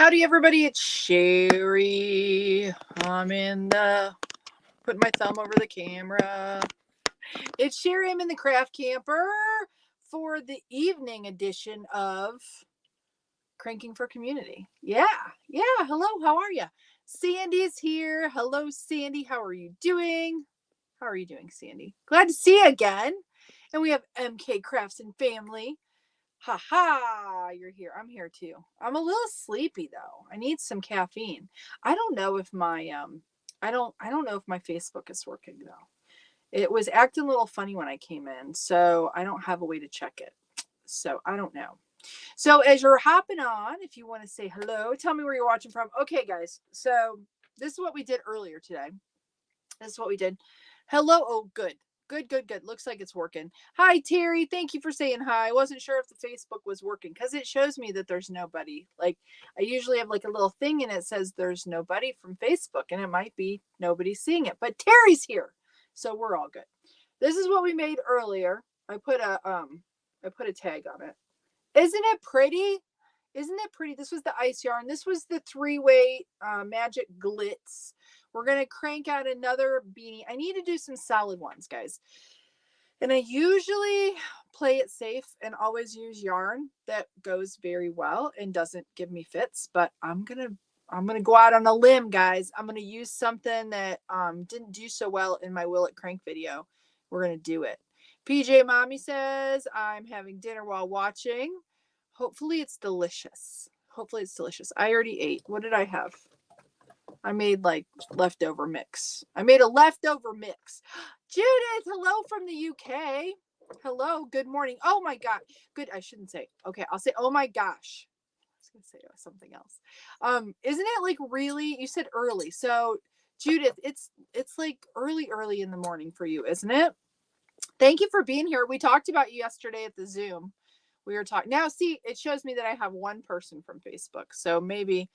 Howdy, everybody. It's Cheri. Putting my thumb over the camera. It's Cheri. I'm in the craft camper for the evening edition of Cranking for Community. Yeah. Hello. How are you? Sandy's here. Hello, Sandy. How are you doing? How are you doing, Sandy? Glad to see you again. And we have MK Crafts and Family. Ha ha, you're here. I'm here too. I'm a little sleepy though. I need some caffeine. I don't know if my I don't know if my Facebook is working though. It was acting a little funny when I came in, so I don't have a way to check it. So I don't know. So as you're hopping on, if you want to say hello, tell me where you're watching from. Okay, guys. So this is what we did earlier today. This is what we did. Hello. Oh, good. Good. Looks like it's working. Hi, Terry. Thank you for saying hi. I wasn't sure if the Facebook was working because it shows me that there's nobody. Like, I usually have like a little thing and it says there's nobody from Facebook, and it might be nobody seeing it. But Terry's here, so we're all good. This is what we made earlier. I put a tag on it. Isn't it pretty? Isn't it pretty? This was the ice yarn. This was the 3-way magic glitz. We're going to crank out another beanie. I need to do some solid ones, guys. And I usually play it safe and always use yarn that goes very well and doesn't give me fits, but I'm going to go out on a limb, guys. I'm going to use something that didn't do so well in my Will It Crank video. We're going to do it. PJ Mommy says, I'm having dinner while watching. Hopefully it's delicious. I already ate. What did I have? I made like leftover mix. Judith, hello from the UK. Hello, good morning. Oh my God. Good. I shouldn't say. Okay, I'll say, oh my gosh. I was going to say something else. Isn't it like really, you said early. So Judith, it's like early in the morning for you, isn't it? Thank you for being here. We talked about you yesterday at the Zoom. We were talking. Now, see, it shows me that I have one person from Facebook. So maybe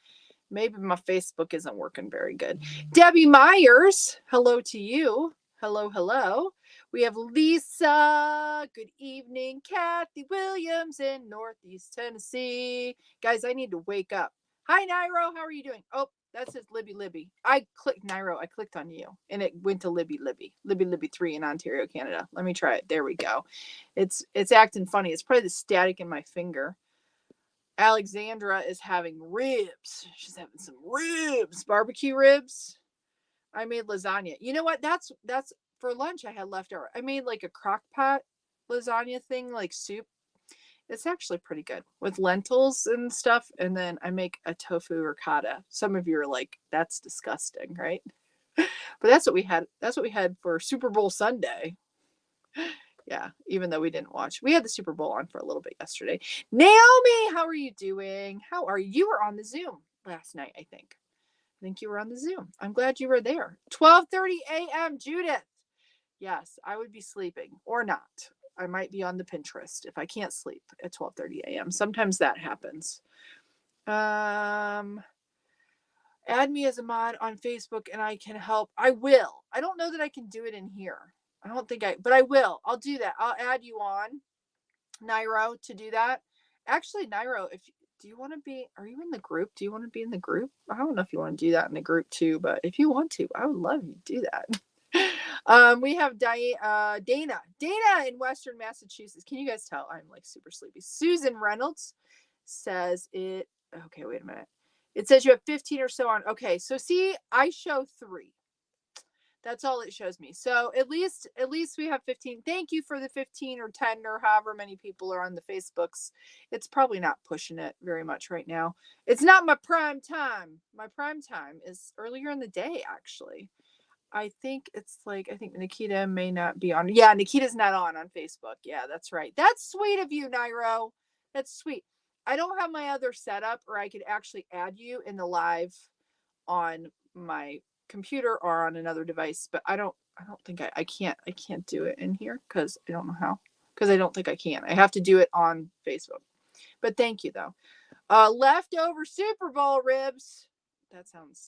my Facebook isn't working very good. Debbie Myers, hello to you. Hello. We have Lisa. Good evening. Kathy Williams in Northeast Tennessee. Guys, I need to wake up. Hi, Nairo. How are you doing? Oh, that says Libby. I clicked Nairo. I clicked on you, and it went to Libby 3 in Ontario, Canada. Let me try it. There we go. It's acting funny. It's probably the static in my finger. Alexandra is having ribs. She's having some ribs, barbecue ribs. I made lasagna. You know what? That's for lunch. I had leftover. I made like a crock pot lasagna thing, like soup. It's actually pretty good with lentils and stuff. And then I make a tofu ricotta. Some of you are like, that's disgusting, right? But that's what we had. That's what we had for Super Bowl Sunday. Yeah, even though we didn't watch. We had the Super Bowl on for a little bit yesterday. Naomi, how are you doing? How are you? You were on the Zoom last night, I think. You were on the Zoom. I'm glad you were there. 12:30 a.m. Judith. Yes, I would be sleeping or not. I might be on the Pinterest if I can't sleep at 12:30 a.m. Sometimes that happens. Add me as a mod on Facebook and I can help. I will. I don't know that I can do it in here. I don't think but I will. I'll do that. I'll add you on, Nairo, to do that. Actually, Nairo, do you want to be, are you in the group? Do you want to be in the group? I don't know if you want to do that in the group too, but if you want to, I would love you to do that. We have Dana in Western Massachusetts. Can you guys tell I'm like super sleepy? Susan Reynolds says it. Okay, wait a minute. It says you have 15 or so on. Okay, so see, I show 3. That's all it shows me. So at least we have 15. Thank you for the 15 or 10 or however many people are on the Facebooks. It's probably not pushing it very much right now. It's not my prime time. My prime time is earlier in the day, actually. I think Nikita may not be on. Yeah, Nikita's not on Facebook. Yeah, that's right. That's sweet of you, Nairo. That's sweet. I don't have my other setup, or I could actually add you in the live on my computer or on another device, but I don't think I can't do it in here because I don't know how, because I don't think I can. I have to do it on Facebook. But thank you though. Leftover Super Bowl ribs.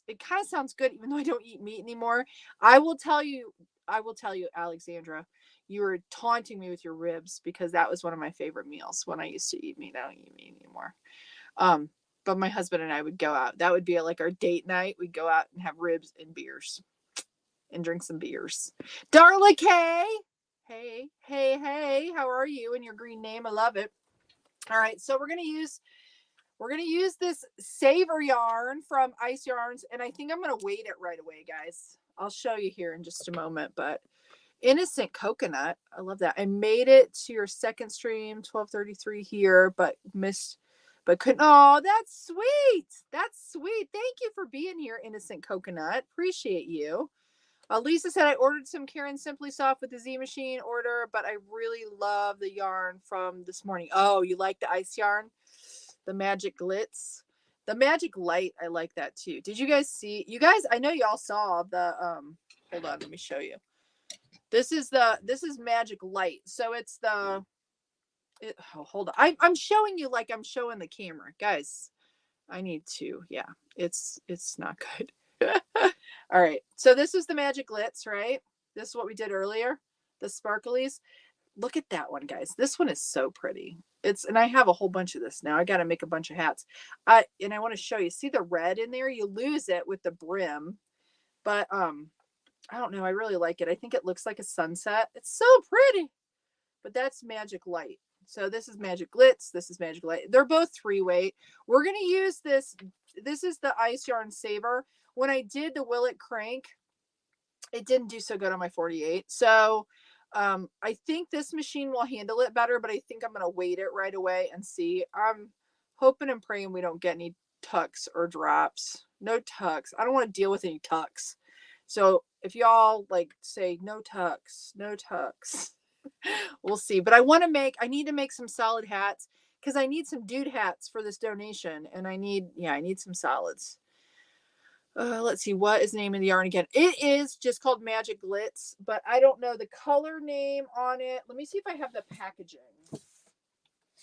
It kind of sounds good, even though I don't eat meat anymore. I will tell you, Alexandra, you were taunting me with your ribs because that was one of my favorite meals when I used to eat meat. I don't eat meat anymore. but my husband and I would go out. That would be like our date night. We'd go out and have ribs and beers and drink some beers. Darla K. Hey, hey, hey. How are you and your green name? I love it. All right. So we're going to use this Savor yarn from Ice Yarns. And I think I'm going to weight it right away, guys. I'll show you here in just a moment, but Innocent Coconut. I love that. I made it to your second stream, 12:33 here, but couldn't. Oh, that's sweet. That's sweet. Thank you for being here, Innocent Coconut. Appreciate you. Lisa said I ordered some Karen Simply Soft with the Z Machine order, but I really love the yarn from this morning. Oh, you like the ice yarn? The Magic Glitz? The Magic Light, I like that too. Did you guys see? You guys, I know y'all saw the, hold on, let me show you. This is Magic Light. So it's the, hold on. I'm showing you like I'm showing the camera. Guys, I need to, yeah, it's not good. All right. So this is the Magic Glitz, right? This is what we did earlier. The sparklies. Look at that one, guys. This one is so pretty. And I have a whole bunch of this now. I got to make a bunch of hats. And I want to show you, see the red in there? You lose it with the brim, but, I don't know. I really like it. I think it looks like a sunset. It's so pretty, but that's Magic Light. So this is Magic Glitz. This is Magic Light. They're both 3-weight. We're going to use this. This is the Ice Yarn Saver. When I did the Will It Crank, it didn't do so good on my 48. So I think this machine will handle it better, but I think I'm going to weight it right away and see. I'm hoping and praying we don't get any tucks or drops. No tucks. I don't want to deal with any tucks. So if y'all like say no tucks, we'll see. But I need to make some solid hats because I need some dude hats for this donation. And I need some solids. Let's see, what is the name of the yarn again? It is just called Magic Glitz, but I don't know the color name on it. Let me see if I have the packaging.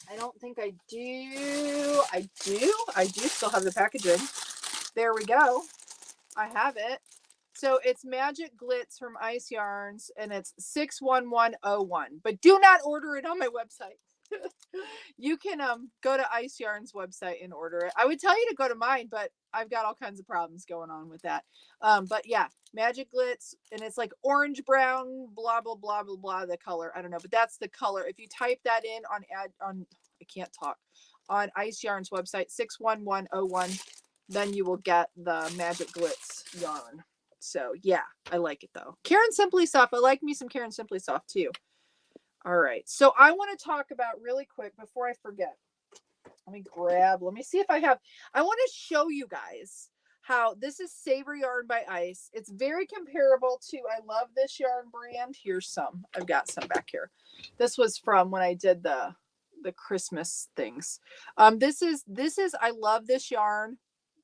I don't think I do. I do still have the packaging. There we go. I have it. So it's Magic Glitz from Ice Yarns, and it's 61101. But do not order it on my website. You can go to Ice Yarns website and order it. I would tell you to go to mine, but I've got all kinds of problems going on with that. But yeah, Magic Glitz, and it's like orange brown, blah blah blah blah blah. The color, I don't know, but that's the color. If you type that in I can't talk, on Ice Yarns website 61101, then you will get the Magic Glitz yarn. So yeah, I like it though. Karen Simply Soft. I like me some Karen Simply Soft too. All right. So I want to talk about really quick before I forget. Let me see if I want to show you guys how this is Savor Yarn by Ice. It's very comparable to, I love this yarn brand. Here's some. I've got some back here. This was from when I did the Christmas things. This is I love this yarn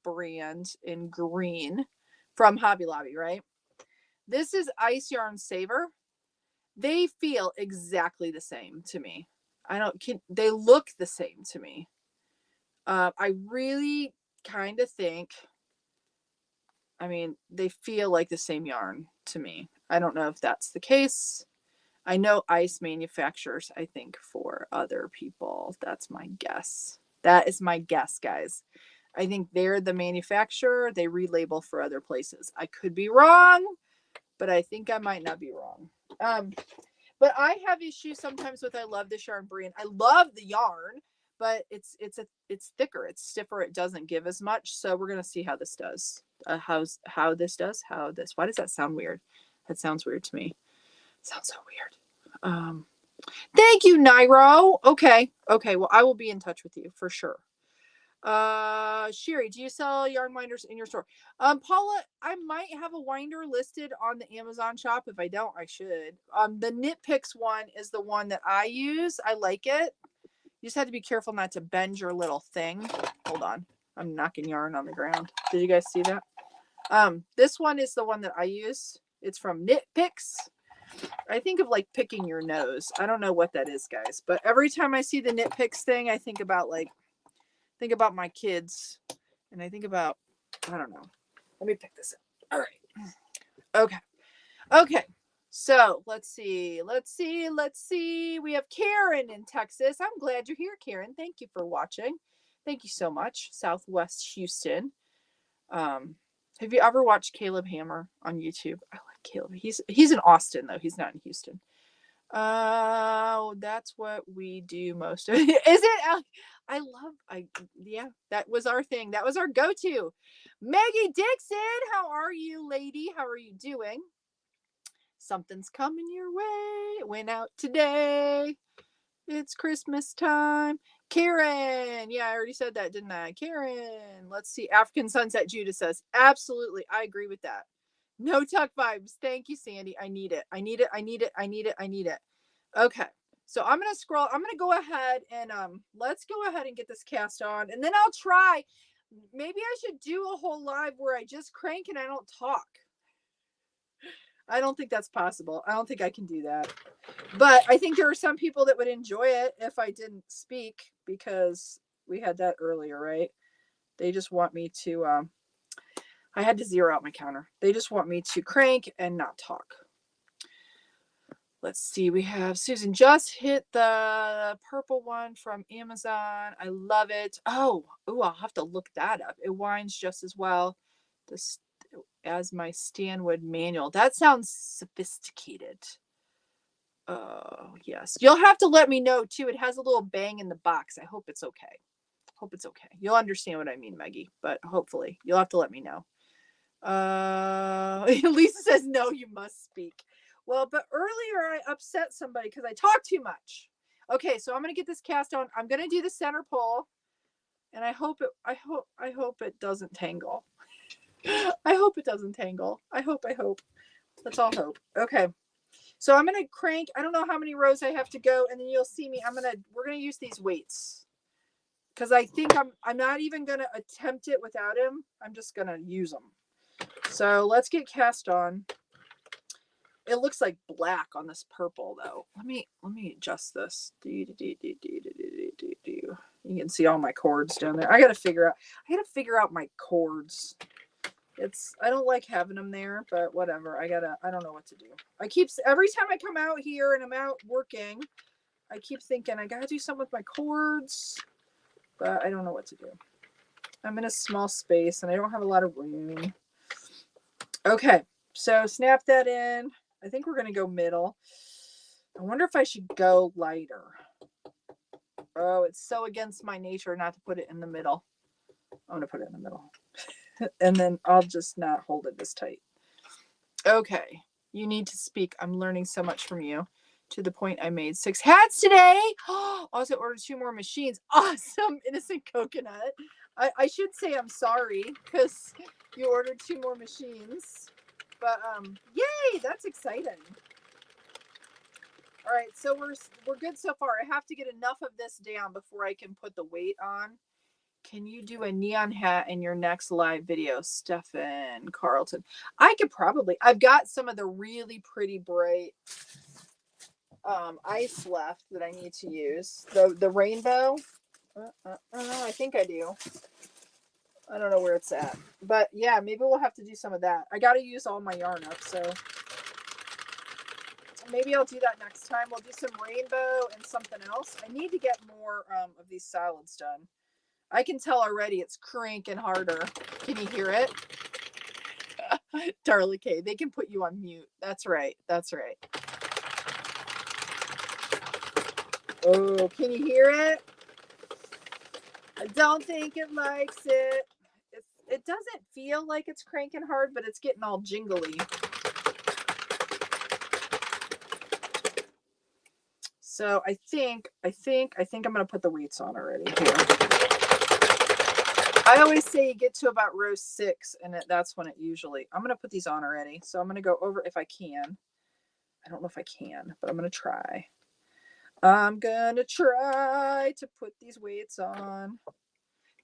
brand in green from Hobby Lobby, right? This is Ice Yarn Savor. They feel exactly the same to me. They look the same to me. I really kind of think, they feel like the same yarn to me. I don't know if that's the case. I know Ice manufactures, I think, for other people. That's my guess. That is my guess, guys. I think they're the manufacturer. They relabel for other places. I could be wrong, but I think I might not be wrong. But I have issues sometimes with, I love this yarn brand. I love the yarn, but it's thicker, it's stiffer, it doesn't give as much. So we're gonna see how this does. Why does that sound weird? That sounds weird to me. It sounds so weird. Thank you, Nairo. Okay. Well, I will be in touch with you for sure. Cheri, do you sell yarn winders in your store? Paula, I might have a winder listed on the Amazon shop. If I don't, I should. The Knit Picks one is the one that I use. I like it. You just have to be careful not to bend your little thing. Hold on. I'm knocking yarn on the ground. Did you guys see that? This one is the one that I use. It's from Knit Picks. I think of like picking your nose. I don't know what that is, guys, but every time I see the Knit Picks thing, I think about my kids, and I think about, I don't know. Let me pick this up. All right. Okay. So let's see. We have Karen in Texas. I'm glad you're here, Karen. Thank you for watching. Thank you so much, Southwest Houston. Have you ever watched Caleb Hammer on YouTube? I like Caleb. He's in Austin though. He's not in Houston. Oh, that's what we do most of. Is it? Yeah, that was our thing. That was our go-to. Maggie Dixon, how are you, lady? How are you doing? Something's coming your way. It went out today. It's Christmas time. Karen. Yeah, I already said that, didn't I? Karen. Let's see. African Sunset Judah says, absolutely. I agree with that. No tuck vibes. Thank you, Sandy. I need it. I need it. I need it. I need it. I need it. Okay. So I'm going to scroll. I'm going to go ahead and let's go ahead and get this cast on. And then I'll try. Maybe I should do a whole live where I just crank and I don't talk. I don't think that's possible. I don't think I can do that. But I think there are some people that would enjoy it if I didn't speak, because we had that earlier, right? They just want me to, I had to zero out my counter. They just want me to crank and not talk. Let's see. We have Susan just hit the purple one from Amazon. I love it. Oh, I'll have to look that up. It winds just as well as my Stanwood manual. That sounds sophisticated. Oh, yes. You'll have to let me know too. It has a little bang in the box. I hope it's okay. Hope it's okay. You'll understand what I mean, Maggie, but hopefully you'll have to let me know. Lisa says, no, you must speak. Well, but earlier I upset somebody because I talked too much. Okay, so I'm going to get this cast on. I'm going to do the center pull, and I hope it doesn't tangle. I hope it doesn't tangle. I hope. Let's all hope. Okay. So I'm going to crank. I don't know how many rows I have to go, and then you'll see me. We're going to use these weights, because I think I'm not even going to attempt it without him. I'm just going to use them. So let's get cast on. It looks like black on this purple though. Let me adjust this. You can see all my cords down there. I got to figure out my cords. I don't like having them there, but whatever. I don't know what to do. Every time I come out here and I'm out working, I keep thinking I got to do something with my cords, but I don't know what to do. I'm in a small space and I don't have a lot of room. Okay. So snap that in. I think we're going to go middle. I wonder if I should go lighter. Oh, it's so against my nature not to put it in the middle. I'm going to put it in the middle. And then I'll just not hold it this tight. Okay. You need to speak. I'm learning so much from you, to the point I made 6 hats today. Also ordered 2 more machines. Awesome. Innocent Coconut. I should say I'm sorry because you ordered 2 more machines. But yay, that's exciting. All right, so we're good so far. I have to get enough of this down before I can put the weight on. Can you do a neon hat in your next live video, Stefan Carlton? I could probably. I've got some of the really pretty bright ice left that I need to use. The rainbow. I think I do. I don't know where it's at. But yeah, maybe we'll have to do some of that. I got to use all my yarn up, so maybe I'll do that next time. We'll do some rainbow and something else. I need to get more of these solids done. I can tell already it's cranking harder. Can you hear it? Darla K, they can put you on mute. That's right. That's right. Oh, can you hear it? I don't think it likes it. It doesn't feel like it's cranking hard, but it's getting all jingly. So I think I'm going to put the weights on already here. I always say you get to about row 6 and that's when it usually, I'm going to put these on already. So I'm going to go over if I can. I don't know if I can, but I'm going to try. I'm going to try to put these weights on.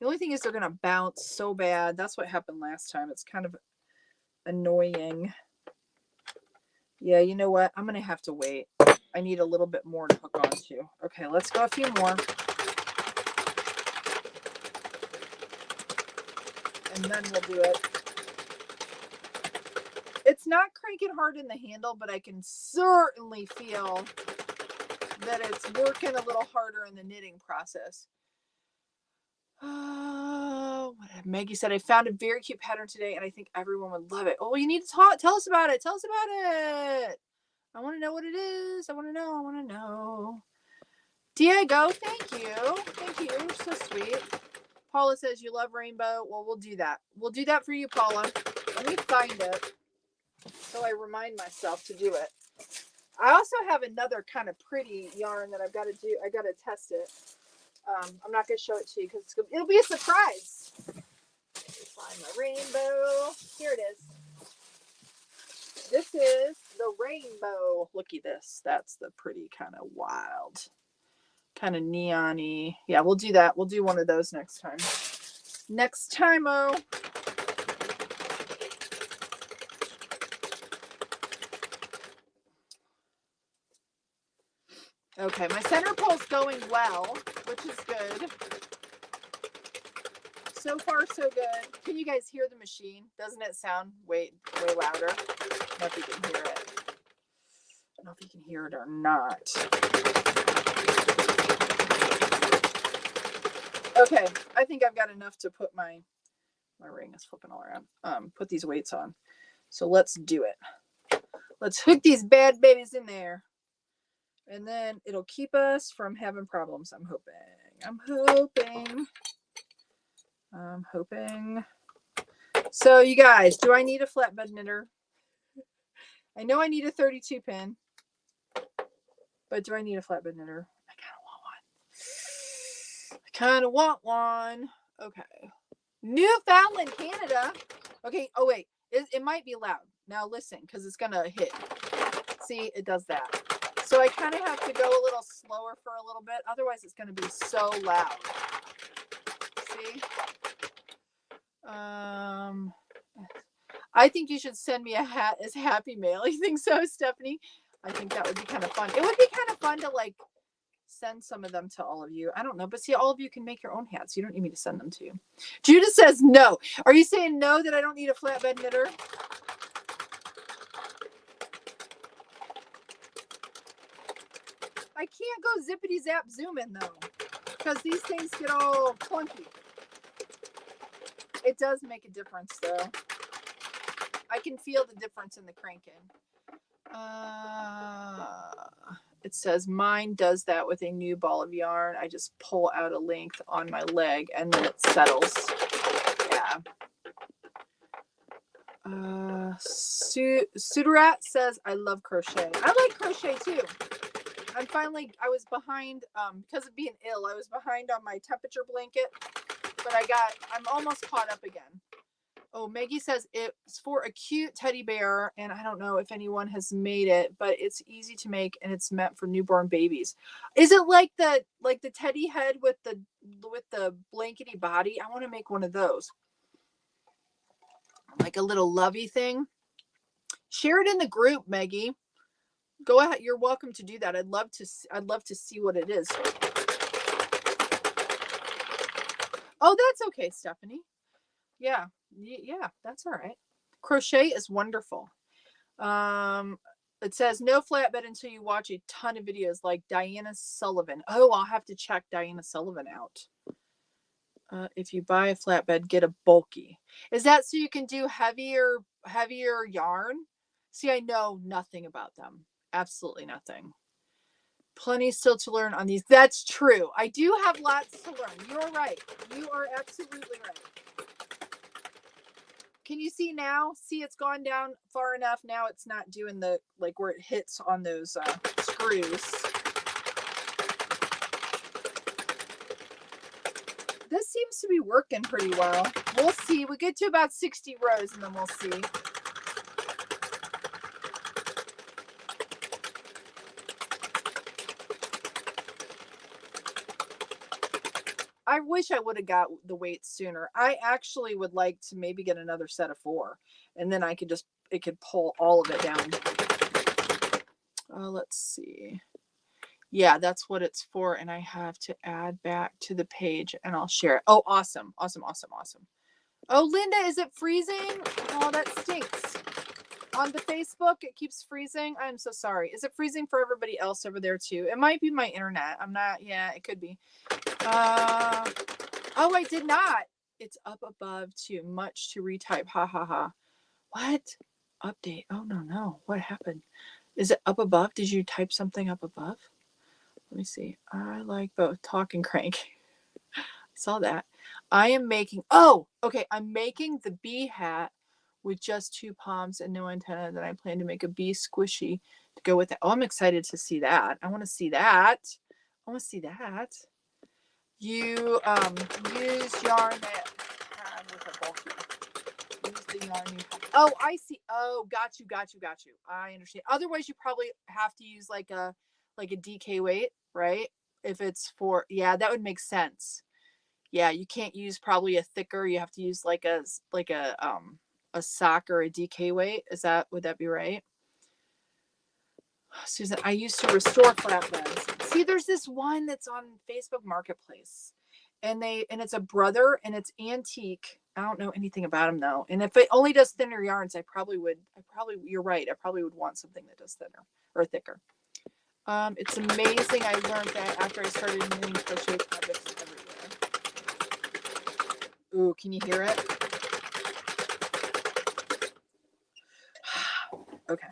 The only thing is they're going to bounce so bad. That's what happened last time. It's kind of annoying. Yeah, you know what? I'm going to have to wait. I need a little bit more to hook onto. Okay, let's go a few more. And then we'll do it. It's not cranking hard in the handle, but I can certainly feel that it's working a little harder in the knitting process. Maggie said, I found a very cute pattern today and I think everyone would love it. Oh, you need to talk. Tell us about it. Tell us about it. I want to know what it is. I want to know. Diego, thank you. Thank you. You're so sweet. Paula says you love rainbow. Well, we'll do that. We'll do that for you, Paula. Let me find it so I remind myself to do it. I also have another kind of pretty yarn that I've got to do. I got to test it. I'm not going to show it to you because it'll be a surprise. Let me find my rainbow. Here it is. This is the rainbow. Looky this. That's the pretty kind of wild, kind of neon-y. Yeah, we'll do that. We'll do one of those next time. Next time-o. Okay, my center pull's going well, which is good. So far, so good. Can you guys hear the machine? Doesn't it sound way louder? I don't know if you can hear it. I don't know if you can hear it or not. Okay, I think I've got enough to put my ring is flipping all around. Put these weights on. So let's do it. Let's hook these bad babies in there. And then it'll keep us from having problems. I'm hoping. So you guys, do I need a flatbed knitter? I know I need a 32 pin. But do I need a flatbed knitter? I kind of want one. Okay. Newfoundland, Canada. Okay. Oh, wait. It might be loud. Now listen, because it's going to hit. See, it does that. So I kind of have to go a little slower for a little bit. Otherwise, it's going to be so loud. See? I think you should send me a hat as Happy Mail. You think so, Stephanie? I think that would be kind of fun. It would be kind of fun to like send some of them to all of you. I don't know, but see, all of you can make your own hats. You don't need me to send them to you. Judith says no. Are you saying no that I don't need a flatbed knitter? I can't go zippity zap zoom in though, because these things get all clunky. It does make a difference though. I can feel the difference in the cranking. It says mine does that with a new ball of yarn. I just pull out a length on my leg and then it settles. Yeah. Sudarat says I love crochet. I like crochet too. I was behind because of being ill. I was behind on my temperature blanket, but I'm almost caught up again. Oh, Maggie says it's for a cute teddy bear, and I don't know if anyone has made it, but it's easy to make and it's meant for newborn babies. Is it like the teddy head with the blankety body? I want to make one of those. Like a little lovey thing. Share it in the group, Maggie. Go ahead. You're welcome to do that. I'd love to see what it is. Oh, that's okay, Stephanie. Yeah, that's all right. Crochet is wonderful. It says no flatbed until you watch a ton of videos like Diana Sullivan. Oh, I'll have to check Diana Sullivan out. If you buy a flatbed, get a bulky. Is that so you can do heavier yarn? See, I know nothing about them. Absolutely nothing. Plenty still to learn on these. That's true. I do have lots to learn. You're right. You are absolutely right. Can you see now? See, it's gone down far enough. Now it's not doing the, like where it hits on those screws. This seems to be working pretty well. We'll see. We get to about 60 rows and then we'll see. I wish I would have got the weights sooner. I actually would like to maybe get another set of 4 and then it could pull all of it down. Let's see. Yeah, that's what it's for. And I have to add back to the page and I'll share it. Oh, awesome. Awesome. Awesome. Awesome. Oh, Linda, is it freezing? Oh, that stinks. On the Facebook, it keeps freezing. I'm so sorry. Is it freezing for everybody else over there too? It might be my internet. I'm not, yeah, it could be. Oh, I did not. It's up above too much to retype. Ha ha ha. What? Update. Oh, no. What happened? Is it up above? Did you type something up above? Let me see. I like both talk and crank. Saw that. I am making, oh, okay. I'm making the bee hat with just 2 palms and no antenna. Then I plan to make a bee squishy to go with it. Oh, I'm excited to see that. I want to see that. I want to see that. You use yarn that had with a bulky. Use the yarn you have. Oh, I see. Oh, got you. I understand. Otherwise, you probably have to use like a DK weight, right? If it's for, yeah, that would make sense. Yeah, you can't use probably a thicker. You have to use like a sock or a DK weight. Would that be right? Susan, I used to restore flatbreads. See, there's this one that's on Facebook Marketplace, and it's a brother, and it's antique. I don't know anything about him though. And if it only does thinner yarns, you're right. I probably would want something that does thinner or thicker. It's amazing. I learned that after I started knitting crochet projects everywhere. Ooh, can you hear it? Okay.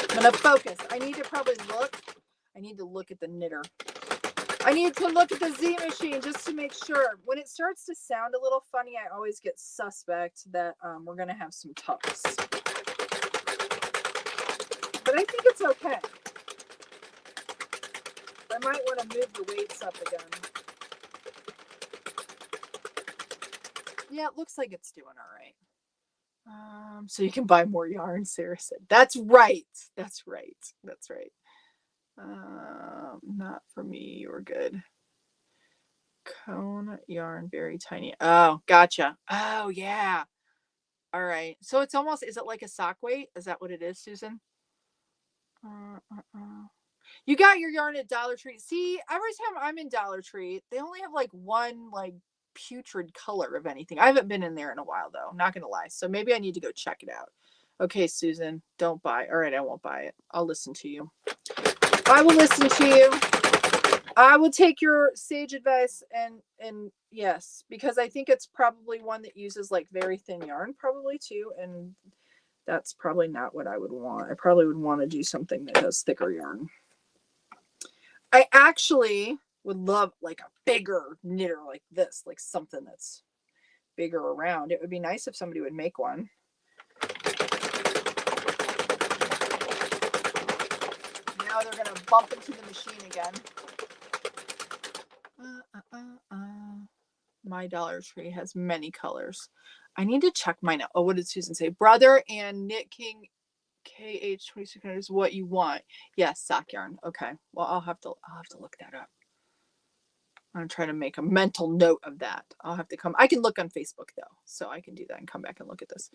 I'm gonna focus. I need to probably look. I need to look at the knitter. I need to look at the Z machine just to make sure. When it starts to sound a little funny, I always get suspect that we're gonna have some tucks. But I think it's okay. I might want to move the weights up again. Yeah, it looks like it's doing all right. So you can buy more yarn, Sarah said. That's right. Not for me. You're good. Cone yarn, very tiny. Oh, gotcha. Oh, yeah. All right. So it's almost, is it like a sock weight? Is that what it is, Susan? You got your yarn at Dollar Tree. See, every time I'm in Dollar Tree, they only have like one like putrid color of anything. I haven't been in there in a while though, not gonna lie. So maybe I need to go check it out. Okay, Susan, don't buy. All right, I won't buy it. I'll listen to you. I will listen to you. I will take your sage advice and yes, because I think it's probably one that uses like very thin yarn probably too, and that's probably not what I would want. I probably would want to do something that has thicker yarn. I actually would love like a bigger knitter like this, like something that's bigger around. It would be nice if somebody would make one. Now they're going to bump into the machine again. My Dollar Tree has many colors. I need to check mine out. Oh, what did Susan say? Brother and Knit King KH2600 is what you want. Yes, sock yarn. Okay. Well, I'll have to look that up. I'm trying to make a mental note of that. I'll have to come. I can look on Facebook though, so I can do that and come back and look at this.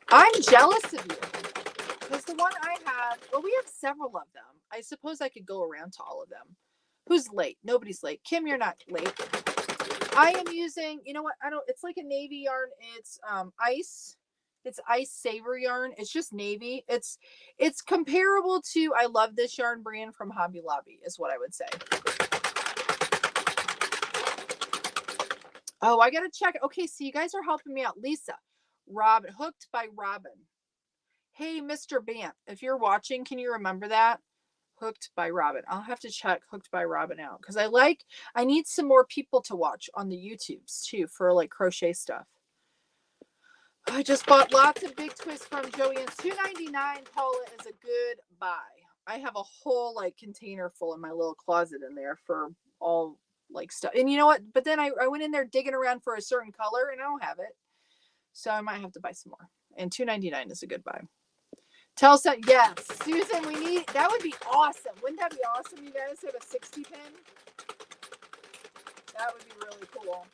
I'm jealous of you because the one I have, well, we have several of them. I suppose I could go around to all of them. Who's late? Nobody's late. Kim, you're not late. I am using, you know what? It's like a navy yarn. It's ice. It's ice saver yarn. It's just navy. It's comparable to, I love this yarn brand from Hobby Lobby is what I would say. Oh, I got to check. Okay, so you guys are helping me out. Lisa, Robin, Hooked by Robin. Hey, Mr. Bamp, if you're watching, can you remember that? Hooked by Robin. I'll have to check Hooked by Robin out because I need some more people to watch on the YouTubes too for like crochet stuff. I just bought lots of big twists from Joann's. $2.99, Paula, is a good buy. I have a whole like container full in my little closet in there for all like stuff. And you know what? But then I went in there digging around for a certain color and I don't have it. So I might have to buy some more. And $2.99 is a good buy. Tell some, yes, Susan, that would be awesome. Wouldn't that be awesome? You guys have a 60 pin? That would be really cool.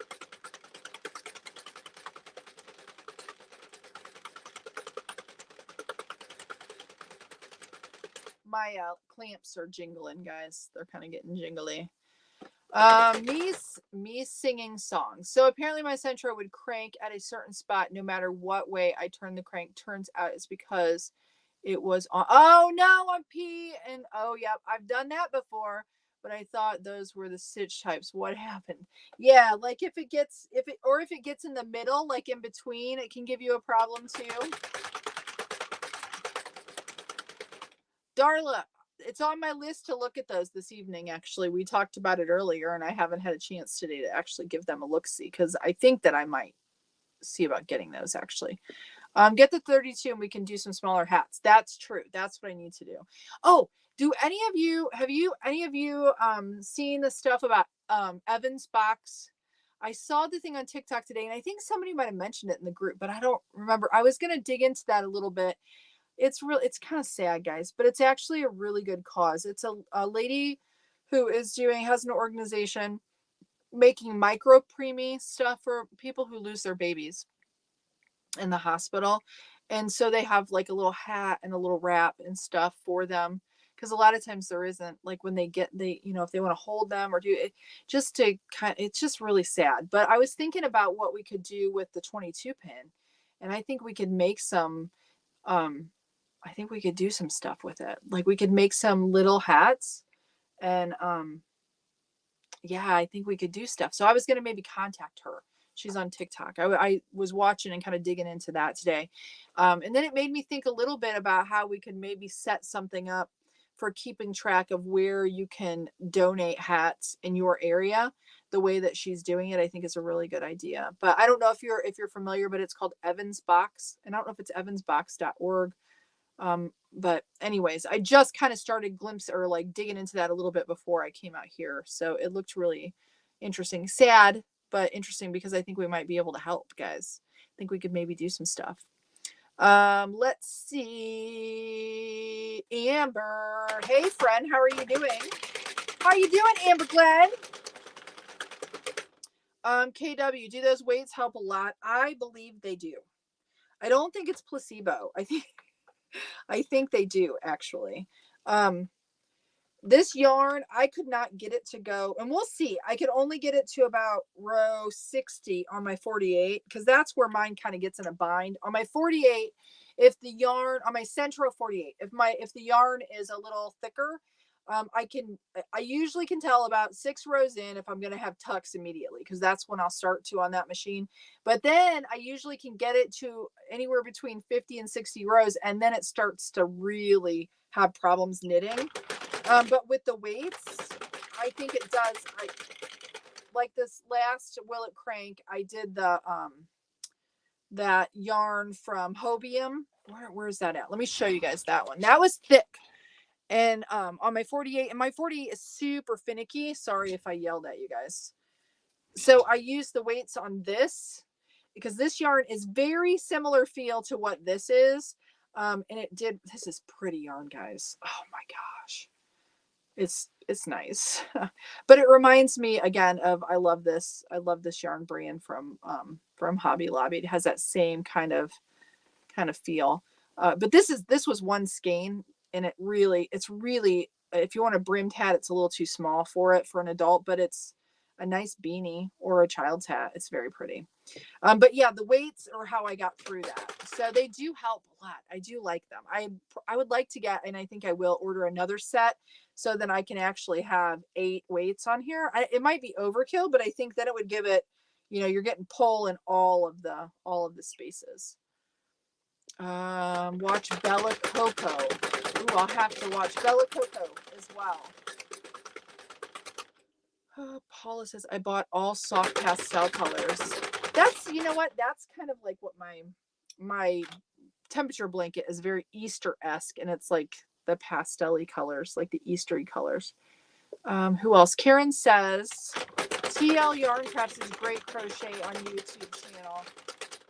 My clamps are jingling, guys. They're kind of getting jingly. Me singing songs. So apparently my Centro would crank at a certain spot no matter what way I turn the crank. Turns out it's because it was on. Oh no, I'm P and oh yeah, I've done that before. but I thought those were the stitch types. What happened? Yeah, like if it gets in the middle, like in between, it can give you a problem too. Darla, it's on my list to look at those this evening. Actually, we talked about it earlier, and I haven't had a chance today to actually give them a look-see, because I think that I might see about getting those actually. Get the 32 and we can do some smaller hats. That's true. That's what I need to do. Oh, do any of you seen the stuff about Evan's box? I saw the thing on TikTok today, and I think somebody might have mentioned it in the group, but I don't remember. I was gonna dig into that a little bit. It's kind of sad, guys, but it's actually a really good cause. It's a lady who has an organization making micro preemie stuff for people who lose their babies in the hospital. And so they have like a little hat and a little wrap and stuff for them, because a lot of times there isn't, like when they if they want to hold them or do it, just to it's just really sad. But I was thinking about what we could do with the 22 pin, and I think we could make some I think we could do some stuff with it. Like we could make some little hats, and yeah, I think we could do stuff. So I was going to maybe contact her. She's on TikTok. I was watching and kind of digging into that today. And then it made me think a little bit about how we could maybe set something up for keeping track of where you can donate hats in your area. The way that she's doing it, I think, is a really good idea. But I don't know if you're familiar, but it's called Evan's Box. And I don't know if it's evansbox.org. But anyways, I just kind of started digging into that a little bit before I came out here. So it looked really interesting. Sad, but interesting, because I think we might be able to help, guys. I think we could maybe do some stuff. Let's see. Amber. Hey, friend. How are you doing? How are you doing, Amber Glenn? KW, do those weights help a lot? I believe they do. I don't think it's placebo. I think they do, actually. This yarn, I could not get it to go, and we'll see. I could only get it to about row 60 on my 48, because that's where mine kind of gets in a bind. On my 48, on my Centro 48, if the yarn is a little thicker, I usually can tell about 6 rows in if I'm going to have tucks immediately, because that's when I'll start to on that machine. But then I usually can get it to anywhere between 50 and 60 rows, and then it starts to really have problems knitting. But with the weights, I think it does. Like this last Will It Crank, I did the that yarn from Hobium. Where's that at? Let me show you guys that one. That was thick. And on my 48, and my 48 is super finicky. Sorry if I yelled at you guys. So I used the weights on this, because this yarn is very similar feel to what this is. And this is pretty yarn, guys. Oh my gosh. It's nice. But it reminds me again of, I love this yarn brand from Hobby Lobby. It has that same kind of feel. But this was one skein, and it's really, if you want a brimmed hat, it's a little too small for an adult, but it's a nice beanie or a child's hat. It's very pretty. But yeah, the weights are how I got through that. So they do help a lot. I do like them. I would like to get, and I think I will order another set, so then I can actually have 8 weights on here. It might be overkill, but I think that it would give it, you're getting pull in all of the spaces. Watch Bella Coco. Ooh, I'll have to watch Bella Coco as well. Paula says, I bought all soft pastel colors. That's, you know what? That's kind of like what my temperature blanket is, very Easter-esque, and it's like the pastel-y colors, like the Eastery colors. Who else? Karen says, TL Yarn Crafts is great crochet on YouTube channel.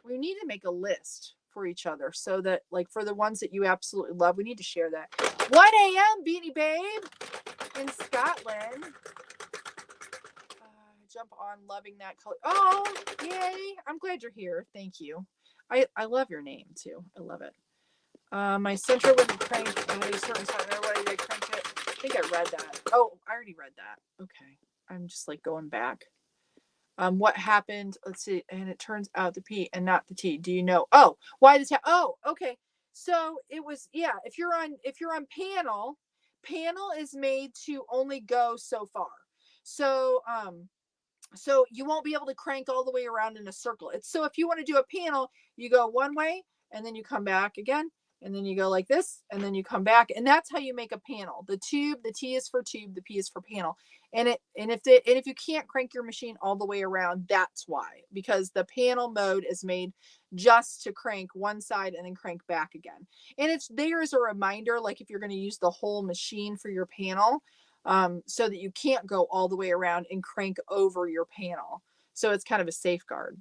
We need to make a list for each other, so that, like, for the ones that you absolutely love, we need to share that. 1 a.m. Beanie Babe in Scotland. Jump on, loving that color. Oh, yay. I'm glad you're here. Thank you. I love your name too. I love it. My center wouldn't crank at a certain time. Everybody, they crank it. I think I read that. Oh, I already read that. Okay. I'm just like going back. What happened? Let's see. And it turns out the P and not the T. Do you know? Oh, why the T? Oh, okay. So it was, yeah. If you're on panel is made to only go so far. So, so you won't be able to crank all the way around in a circle. It's so if you want to do a panel, you go one way and then you come back again, and then you go like this, and then you come back, and that's how you make a panel. The tube, the T is for tube, the P is for panel. And if you can't crank your machine all the way around, that's why, because the panel mode is made just to crank one side and then crank back again. And it's there as a reminder, like if you're going to use the whole machine for your panel, so that you can't go all the way around and crank over your panel. So it's kind of a safeguard.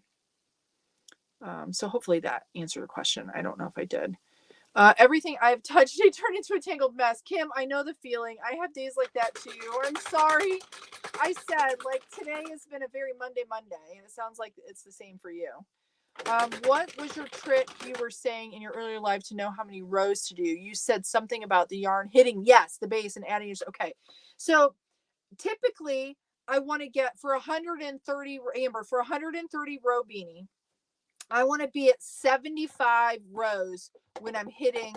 So hopefully that answered the question. I don't know if I did. Everything I've touched, it turned into a tangled mess. Kim, I know the feeling. I have days like that too. I'm sorry. I said, like, today has been a very Monday, and it sounds like it's the same for you. What was your trick you were saying in your earlier life to know how many rows to do? You said something about the yarn hitting, yes, the base and adding. Okay, so typically I want to get for 130, Amber, for 130 row beanie, I want to be at 75 rows when I'm hitting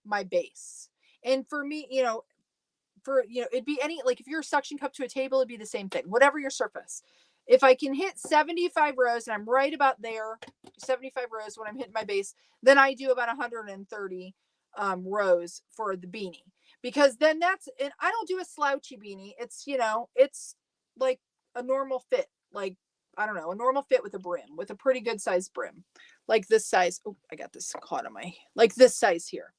my base. And for me, it'd be any, like if you're a suction cup to a table, it'd be the same thing, whatever your surface. If I can hit 75 rows and I'm right about there, 75 rows when I'm hitting my base, then I do about 130 rows for the beanie, because then and I don't do a slouchy beanie. It's, it's like a normal fit, like, I don't know, a normal fit with a brim, with a pretty good size brim, like this size. Oh, I got this caught on like this size here.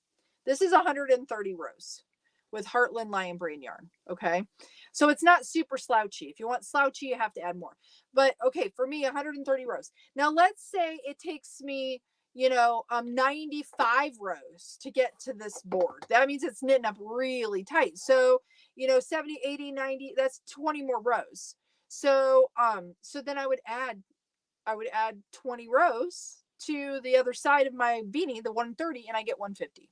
This is 130 rows with Heartland Lion Brain yarn. Okay. So it's not super slouchy. If you want slouchy, you have to add more. But okay, for me, 130 rows. Now let's say it takes me, 95 rows to get to this board. That means it's knitting up really tight. So, 70, 80, 90, that's 20 more rows. So, so then I would add 20 rows to the other side of my beanie, the 130, and I get 150.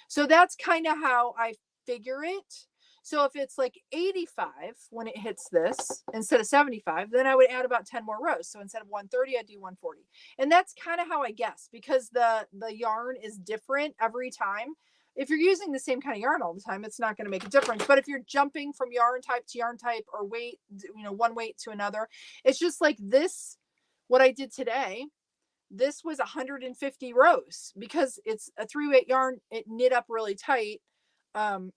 So that's kind of how I figure it. So if it's like 85 when it hits this instead of 75, then I would add about 10 more rows. So instead of 130, I'd do 140. And that's kind of how I guess, because the yarn is different every time. If you're using the same kind of yarn all the time, it's not going to make a difference. But if you're jumping from yarn type to yarn type, or weight, one weight to another, it's just like this, what I did today. This was 150 rows because it's a 3-weight yarn. It knit up really tight, and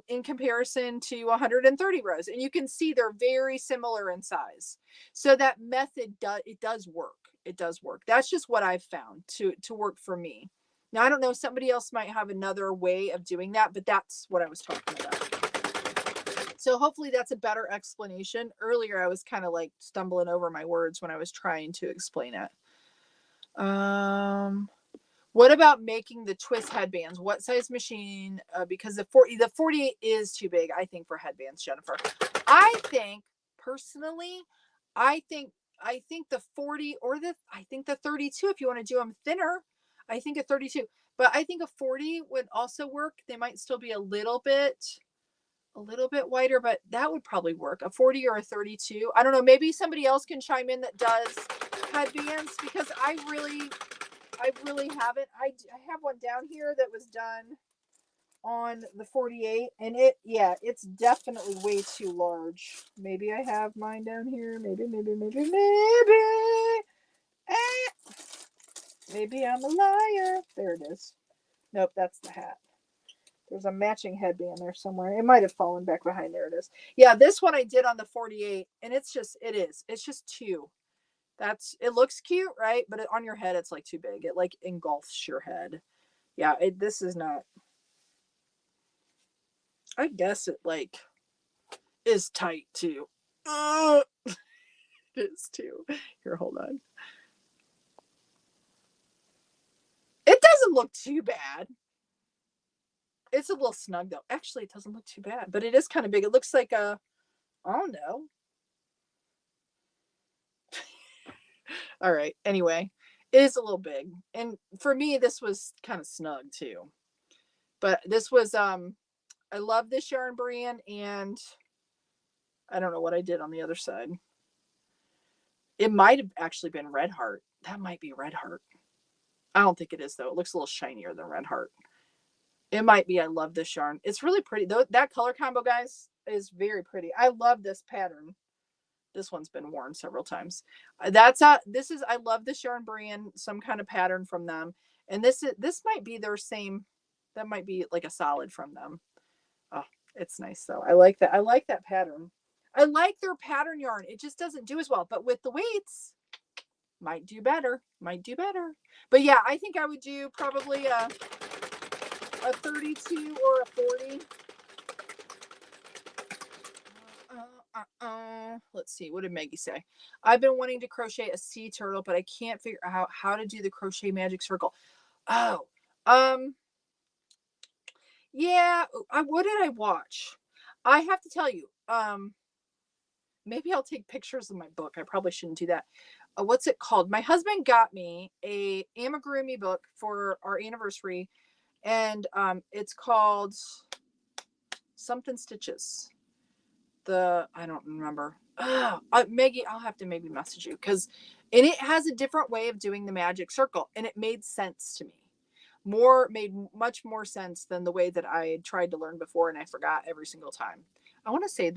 in comparison to 130 rows. And you can see they're very similar in size. So that method does work. It does work. That's just what I've found to work for me. Now, I don't know, somebody else might have another way of doing that, but that's what I was talking about. So hopefully that's a better explanation. Earlier, I was kind of like stumbling over my words when I was trying to explain it. What about making the twist headbands? What size machine? Because the 48 is too big, I think, for headbands, Jennifer. I think personally, I think the 40 or I think the 32, if you want to do them thinner, I think a 32, but I think a 40 would also work. They might still be a little bit wider, but that would probably work. A 40 or a 32. I don't know. Maybe somebody else can chime in that does headbands, because I really haven't. I have one down here that was done on the 48, and it's definitely way too large. Maybe I have mine down here. Maybe. Maybe I'm a liar. There it is. Nope, that's the hat. There's a matching headband there somewhere. It might have fallen back behind. There it is. Yeah, this one I did on the 48, and it's just too. It looks cute, right? But on your head, it's like too big. It like engulfs your head. Yeah, this is not. I guess it like is tight too. It is too. Here, hold on. It doesn't look too bad. It's a little snug though. Actually, it doesn't look too bad, but it is kind of big. It looks like I don't know. All right. Anyway, it is a little big. And for me, this was kind of snug too. But this was, I love this yarn brand, and I don't know what I did on the other side. It might have actually been Red Heart. That might be Red Heart. I don't think it is though. It looks a little shinier than Red Heart. It might be. I love this yarn. It's really pretty. Though that color combo, guys, is very pretty. I love this pattern. This one's been worn several times. I love this yarn brand, some kind of pattern from them. And this might be their same, that might be like a solid from them. Oh, it's nice though. I like that. I like that pattern. I like their pattern yarn. It just doesn't do as well, but with the weights, might do better. Might do better. But yeah, I think I would do probably a 32 or a 40. Let's see. What did Maggie say? I've been wanting to crochet a sea turtle, but I can't figure out how to do the crochet magic circle. Oh, yeah. What did I watch? I have to tell you. Maybe I'll take pictures of my book. I probably shouldn't do that. What's it called? My husband got me a amigurumi book for our anniversary, and it's called something stitches. I don't remember. Maggie, I'll have to maybe message you and it has a different way of doing the magic circle, and it made sense to me. Made much more sense than the way that I had tried to learn before, and I forgot every single time. I want to say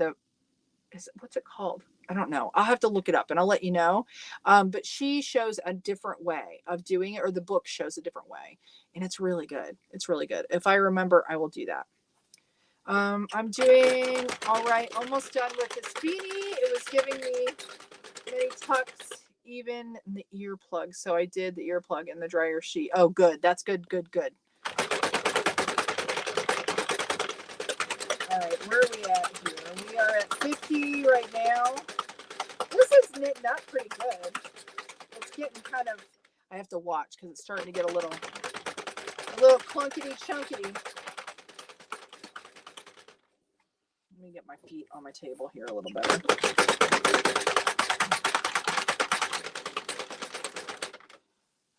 what's it called? I don't know. I'll have to look it up and I'll let you know. But she shows a different way of doing it, or the book shows a different way, and it's really good. It's really good. If I remember, I will do that. I'm doing all right. Almost done with this beanie. It was giving me many tucks, even in the earplug. So I did the earplug and the dryer sheet. Oh, good. That's good. Good. Good. All right. Where are we at here? We are at 50 right now. This is knitting up pretty good. It's getting kind of, I have to watch because it's starting to get a little clunkety chunkety. Let me get my feet on my table here a little better.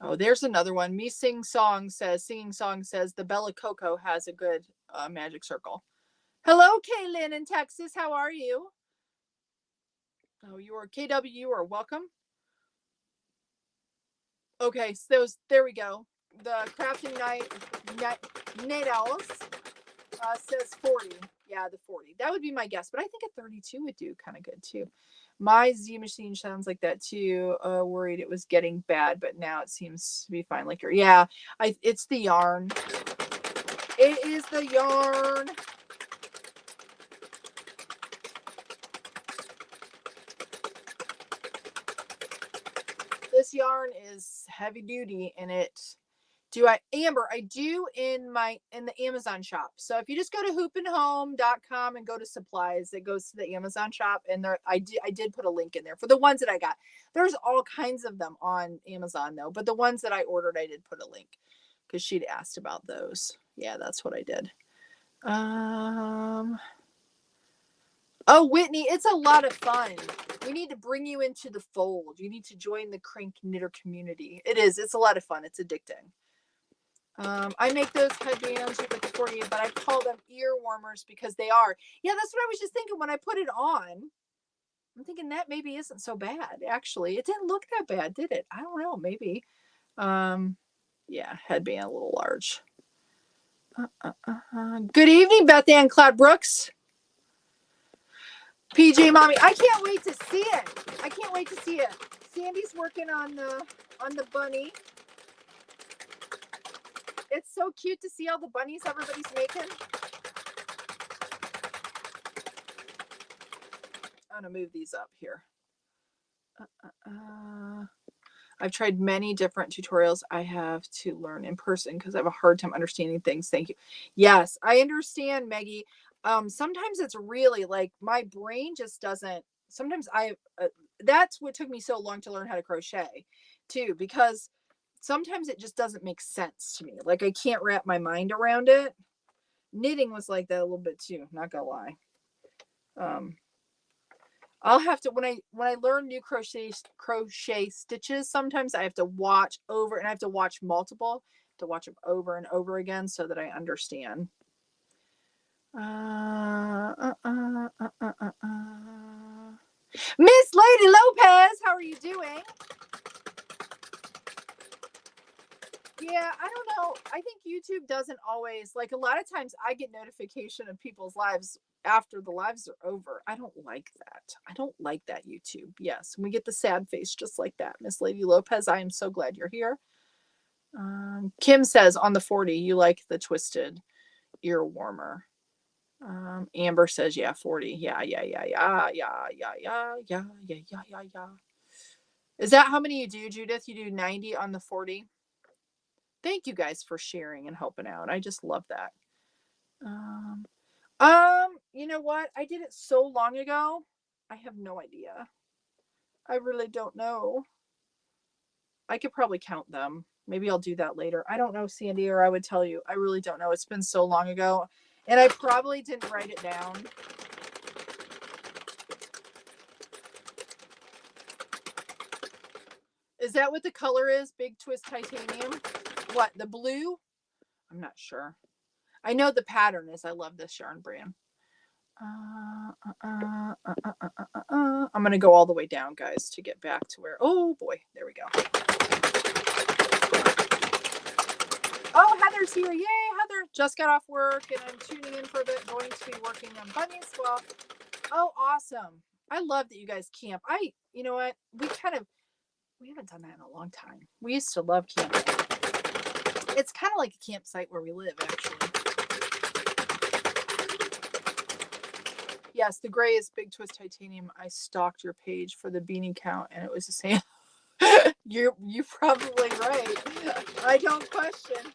Oh, there's another one. Me Singing Song says the Bella Coco has a good magic circle. Hello, Kaylin in Texas. How are you? Oh, you are KW. You are welcome. Okay, so there we go. The Crafting Night Owls says 40. Yeah, the 40. That would be my guess, but I think a 32 would do kind of good too. My Z machine sounds like that too. Worried it was getting bad, but now it seems to be fine. Like yeah, it's the yarn. It is the yarn. This yarn is heavy duty, and Amber, I do in the Amazon shop. So if you just go to hoopandhome.com and go to supplies, it goes to the Amazon shop, and I did put a link in there for the ones that I got. There's all kinds of them on Amazon though, but the ones that I ordered, I did put a link because she'd asked about those. Yeah, that's what I did. Oh, Whitney, it's a lot of fun. We need to bring you into the fold. You need to join the CranKnitter community. It's a lot of fun. It's addicting. I make those headbands with the 48, but I call them ear warmers because they are. Yeah, that's what I was just thinking when I put it on. I'm thinking that maybe isn't so bad. Actually, it didn't look that bad, did it? I don't know. Maybe. Yeah, headband a little large. Good evening, Beth Ann Cloud Brooks. PJ Mommy, I can't wait to see it. I can't wait to see it. Sandy's working on the bunny. It's so cute to see all the bunnies everybody's making. I'm gonna move these up here. I've tried many different tutorials. I have to learn in person because I have a hard time understanding things. Thank you. Yes, I understand, Maggie. Sometimes it's really like my brain just doesn't. Sometimes that's what took me so long to learn how to crochet too, because sometimes it just doesn't make sense to me. Like I can't wrap my mind around it. Knitting was like that a little bit too, not gonna lie. I'll have to when I learn new crochet stitches, sometimes I have to watch over, and I have to watch multiple to watch them over and over again so that I understand. Miss Lady Lopez, how are you doing? Yeah, I don't know. I think YouTube doesn't always, like, a lot of times I get notification of people's lives after the lives are over. I don't like that. I don't like that, YouTube. Yes, we get the sad face just like that. Miss Lady Lopez, I am so glad you're here. Kim says on the 40, you like the twisted ear warmer. Amber says, yeah, 40. Yeah. Is that how many you do, Judith? You do 90 on the 40? Thank you guys for sharing and helping out. I just love that. You know what? I did it so long ago. I have no idea. I really don't know. I could probably count them. Maybe I'll do that later. I don't know, Sandy, or I would tell you. I really don't know. It's been so long ago. And I probably didn't write it down. Is that what the color is? Big Twist Titanium? What, the blue? I'm not sure. I know the pattern is. I love this yarn brand. I'm going to go all the way down, guys, to get back to where... Oh, boy. There we go. Oh, Heather's here. Yay, Heather. Just got off work, and I'm tuning in for a bit. Going to be working on bunnies. Well, oh, awesome. I love that you guys camp. You know what? We haven't done that in a long time. We used to love camping. It's kind of like a campsite where we live, actually. Yes, the gray is Big Twist Titanium. I stalked your page for the beanie count, and it was the same. You're probably right. I don't question.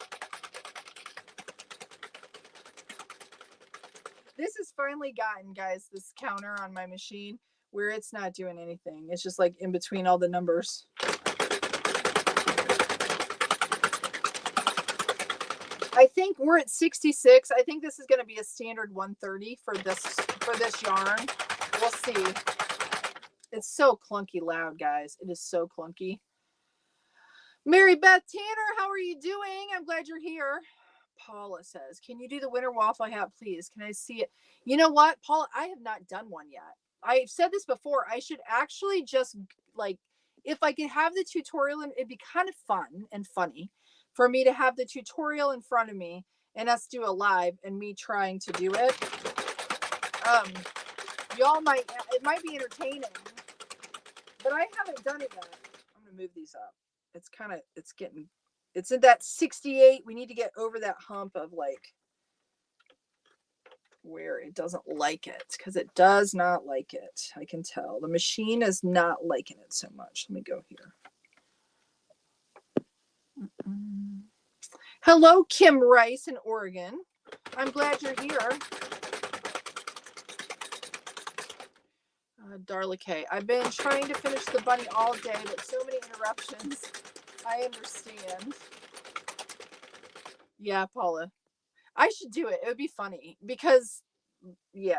This has finally gotten, guys, this counter on my machine where it's not doing anything. It's just like in between all the numbers. I think we're at 66. I think this is going to be a standard 130 for this yarn. We'll see. It's so clunky loud, guys. It is so clunky. Mary Beth Tanner, how are you doing? I'm glad you're here. Paula says, can you do the winter waffle hat, please? Can I see it? You know what, Paula? I have not done one yet. I've said this before. I should actually just, like, if I could have the tutorial, and it'd be kind of fun and funny for me to have the tutorial in front of me and us do a live and me trying to do it. It might be entertaining, but I haven't done it yet. I'm going to move these up. It's in that 68. We need to get over that hump of, like, where it doesn't like it, because it does not like it. I can tell the machine is not liking it so much. Let me go here. Hello, Kim Rice in Oregon. I'm glad you're here. Darla K. I've been trying to finish the bunny all day, but so many interruptions. I understand. Yeah, Paula. I should do it. It would be funny because, yeah,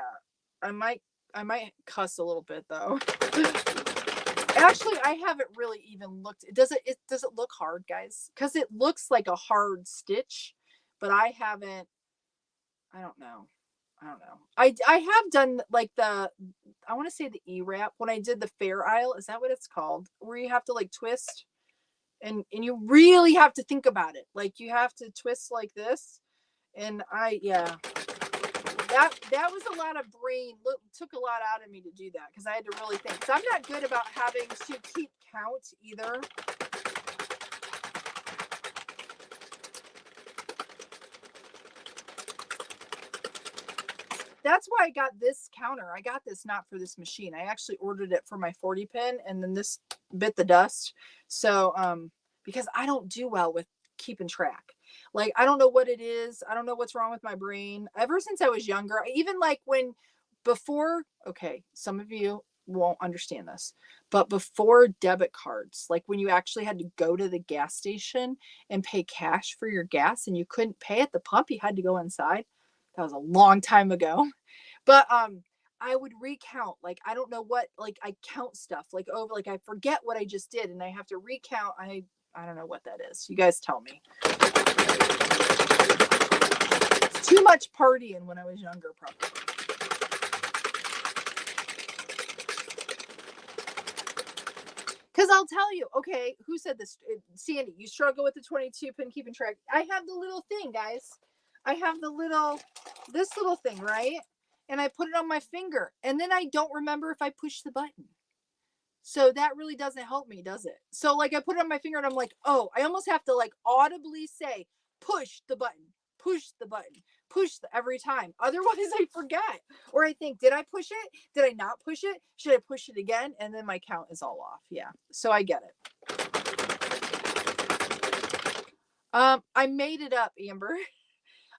I might cuss a little bit though. Actually, I haven't really even looked. Does it look hard, guys? Because it looks like a hard stitch, but I haven't. I don't know. I have done like I want to say the E-wrap when I did the Fair Isle. Is that what it's called? Where you have to like twist and you really have to think about it. Like you have to twist like this. And that was a lot of brain. Took a lot out of me to do that because I had to really think. So I'm not good about having to keep count either. That's why I got this counter. I got this not for this machine. I actually ordered it for my 40 pin, and then this bit the dust. So because I don't do well with keeping track. Like, I don't know what it is. I don't know what's wrong with my brain. Ever since I was younger, even like okay, some of you won't understand this, but before debit cards, like when you actually had to go to the gas station and pay cash for your gas and you couldn't pay at the pump, you had to go inside. That was a long time ago. But I would recount, like, I don't know what, like, I count stuff like over, like I forget what I just did and I have to recount. I don't know what that is. You guys tell me. It's too much partying when I was younger, probably. Because I'll tell you, okay, who said this? Sandy, you struggle with the 22 pin keeping track. I have the little thing, guys. I have this little thing, right? And I put it on my finger. And then I don't remember if I push the button. So that really doesn't help me, does it? So like I put it on my finger and I'm like, oh, I almost have to like audibly say, push the button, every time. Otherwise I forget. Or I think, did I push it? Did I not push it? Should I push it again? And then my count is all off. Yeah. So I get it. I made it up, Amber.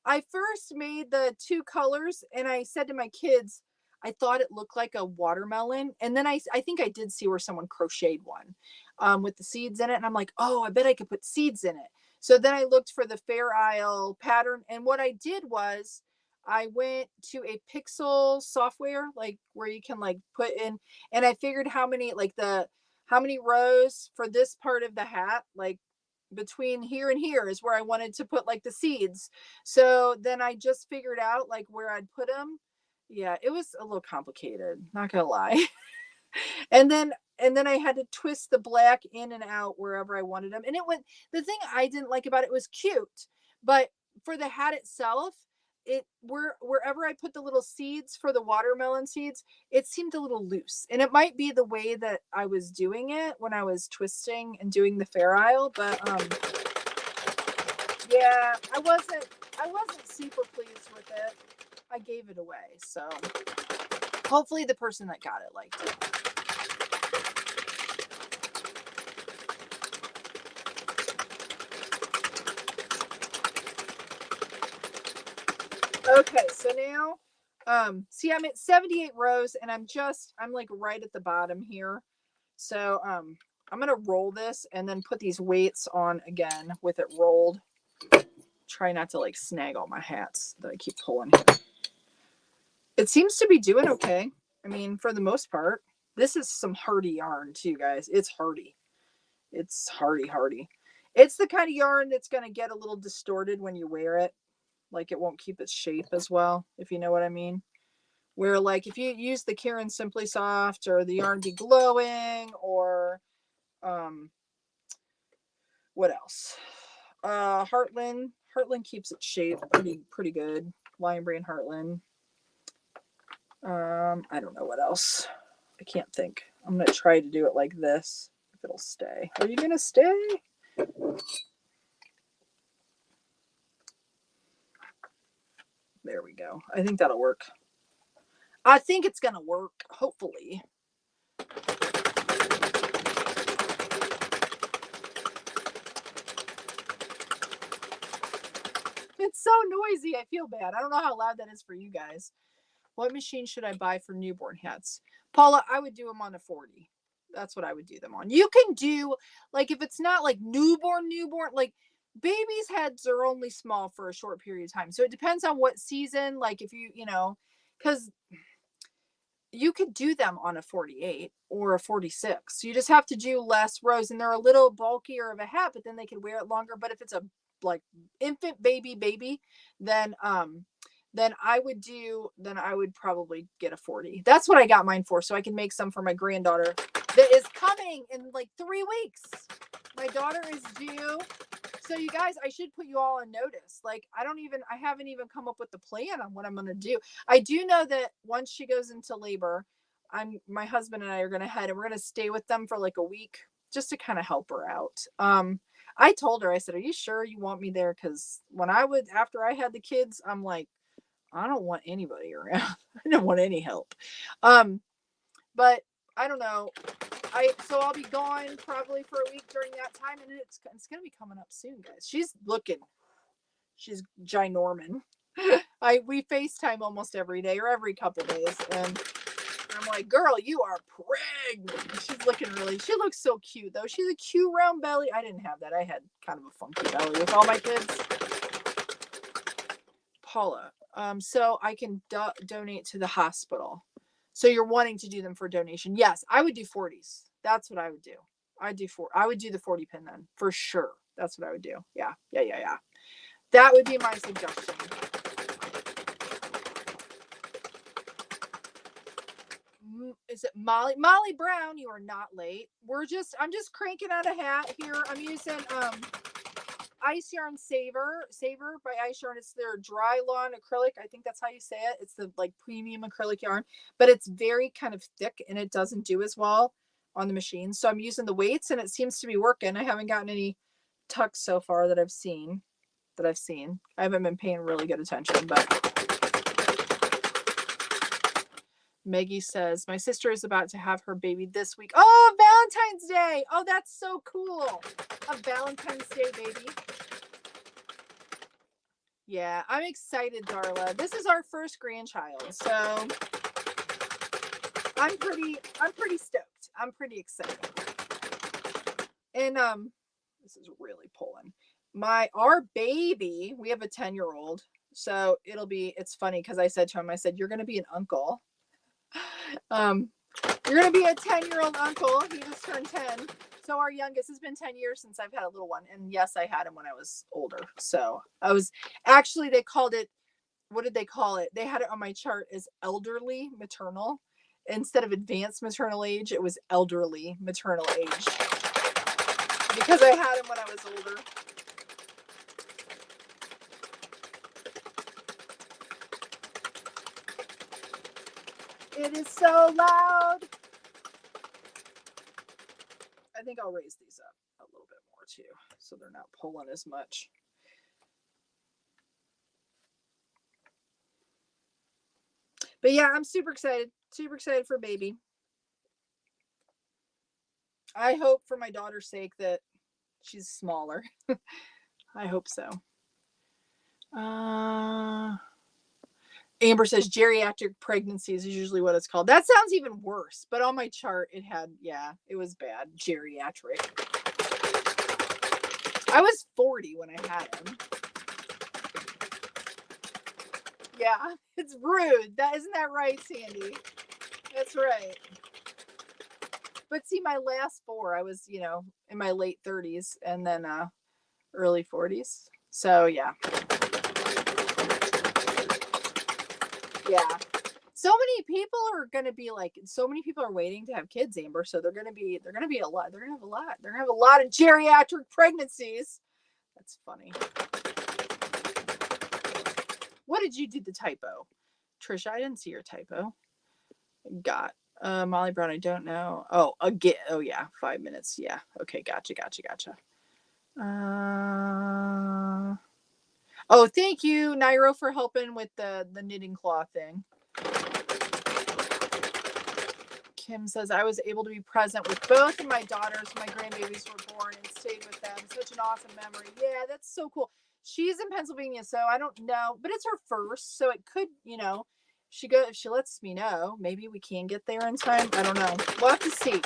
I first made the 2 colors and I said to my kids, I thought it looked like a watermelon. And then I think I did see where someone crocheted one with the seeds in it. And I'm like, oh, I bet I could put seeds in it. So then I looked for the Fair Isle pattern. And what I did was I went to a Pixel software, like where you can like put in, and I figured how many rows for this part of the hat, like between here and here is where I wanted to put like the seeds. So then I just figured out like where I'd put them. Yeah, it was a little complicated, not gonna lie. and then I had to twist the black in and out wherever I wanted them. And it went, the thing I didn't like about it was cute, but for the hat itself, wherever I put the little seeds for the watermelon seeds, it seemed a little loose. And it might be the way that I was doing it when I was twisting and doing the Fair Isle, but yeah, I wasn't super pleased with it. I gave it away, so hopefully the person that got it liked it. Okay, so now, see, I'm at 78 rows and I'm like right at the bottom here. So, I'm going to roll this and then put these weights on again with it rolled. Try not to like snag all my hats that I keep pulling here. It seems to be doing okay. I mean, for the most part, this is some hardy yarn too, guys. It's hardy. It's hardy. It's the kind of yarn that's going to get a little distorted when you wear it. Like it won't keep its shape as well, if you know what I mean. Where like if you use the Karen Simply Soft or the Yarn Be Glowing or what else? Heartland keeps its shape pretty good. Lion Brand Heartland. I don't know what else. I can't think. I'm gonna try to do it like this. If it'll stay. Are you gonna stay? There we go. I think that'll work. I think it's gonna work, hopefully. It's so noisy. I feel bad. I don't know how loud that is for you guys. What machine should I buy for newborn hats? Paula, I would do them on a 40. That's what I would do them on. You can do, like, if it's not like newborn, like babies' heads are only small for a short period of time. So it depends on what season, like if you know, because you could do them on a 48 or a 46. You just have to do less rows and they're a little bulkier of a hat, but then they can wear it longer. But if it's a like infant baby, then I would probably get a 40. That's what I got mine for. So I can make some for my granddaughter that is coming in like 3 weeks. My daughter is due. So you guys, I should put you all on notice. Like I haven't even come up with the plan on what I'm going to do. I do know that once she goes into labor, my husband and I are going to head and we're going to stay with them for like a week just to kind of help her out. I told her, I said, are you sure you want me there? Cause after I had the kids, I'm like, I don't want anybody around. I don't want any help. But I don't know. So I'll be gone probably for a week during that time, and it's gonna be coming up soon, guys. She's ginormous. We FaceTime almost every day or every couple days, and I'm like, girl, you are pregnant. She looks so cute though. She's a cute round belly. I didn't have that. I had kind of a funky belly with all my kids. Paula, so I can donate to the hospital. So you're wanting to do them for donation? Yes, I would do 40s. That's what I would do. I would do the 40 pin then for sure. That's what I would do. Yeah. That would be my suggestion. is it Molly Brown? You are not late. I'm just cranking out a hat here. I'm using Ice Yarn Saver by Ice Yarn. It's their dry lawn acrylic. I think that's how you say it. It's the like premium acrylic yarn, but it's very kind of thick and it doesn't do as well on the machine. So I'm using the weights and it seems to be working. I haven't gotten any tucks so far that I've seen. I haven't been paying really good attention, but Maggie says, my sister is about to have her baby this week. Oh, Valentine's Day. Oh, that's so cool. A Valentine's Day baby. Yeah, I'm excited, Darla. This is our first grandchild, so I'm pretty stoked. I'm pretty excited. And this is really pulling. Our baby, we have a 10-year-old. So it's funny because I said to him, you're gonna be an uncle. You're gonna be a 10-year-old uncle. He just turned 10. So our youngest, has been 10 years since I've had a little one. And yes, I had him when I was older. So they called it, what did they call it? They had it on my chart as elderly maternal. Instead of advanced maternal age, it was elderly maternal age. Because I had him when I was older. It is so loud. I think I'll raise these up a little bit more too, so they're not pulling as much. But yeah, I'm super excited for baby. I hope for my daughter's sake that she's smaller. I hope so. Amber says geriatric pregnancies is usually what it's called. That sounds even worse, but on my chart it was bad. Geriatric. I was 40 when I had him. Yeah, it's rude. Isn't that right, Sandy? That's right. But see, my last 4, I was, in my late 30s and then early 40s. So yeah. Yeah. So many people are going to be so many people are waiting to have kids, Amber. So they're going to be a lot. They're going to have a lot of geriatric pregnancies. That's funny. What did you do the typo? Trisha, I didn't see your typo. Got Molly Brown, I don't know. Oh, again. Oh yeah, 5 minutes. Yeah. Okay, gotcha. Oh, thank you, Nairo, for helping with the knitting cloth thing. Kim says, I was able to be present with both of my daughters when my grandbabies were born and stayed with them. Such an awesome memory. Yeah, that's so cool. She's in Pennsylvania, so I don't know, but it's her first, so it could, if she lets me know, maybe we can get there in time. I don't know. We'll have to see.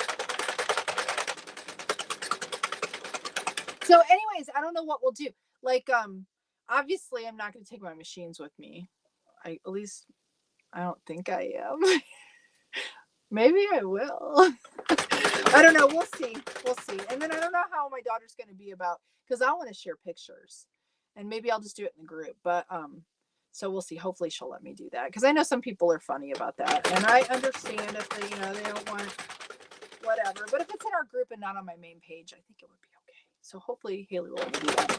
So anyways, I don't know what we'll do. Obviously I'm not going to take my machines with me. I don't think I am. Maybe I will. I don't know. We'll see. And then I don't know how my daughter's going to be about, because I want to share pictures and maybe I'll just do it in the group. But, so we'll see. Hopefully she'll let me do that. Cause I know some people are funny about that. And I understand if they, they don't want whatever, but if it's in our group and not on my main page, I think it would be okay. So hopefully Haley will let me do that.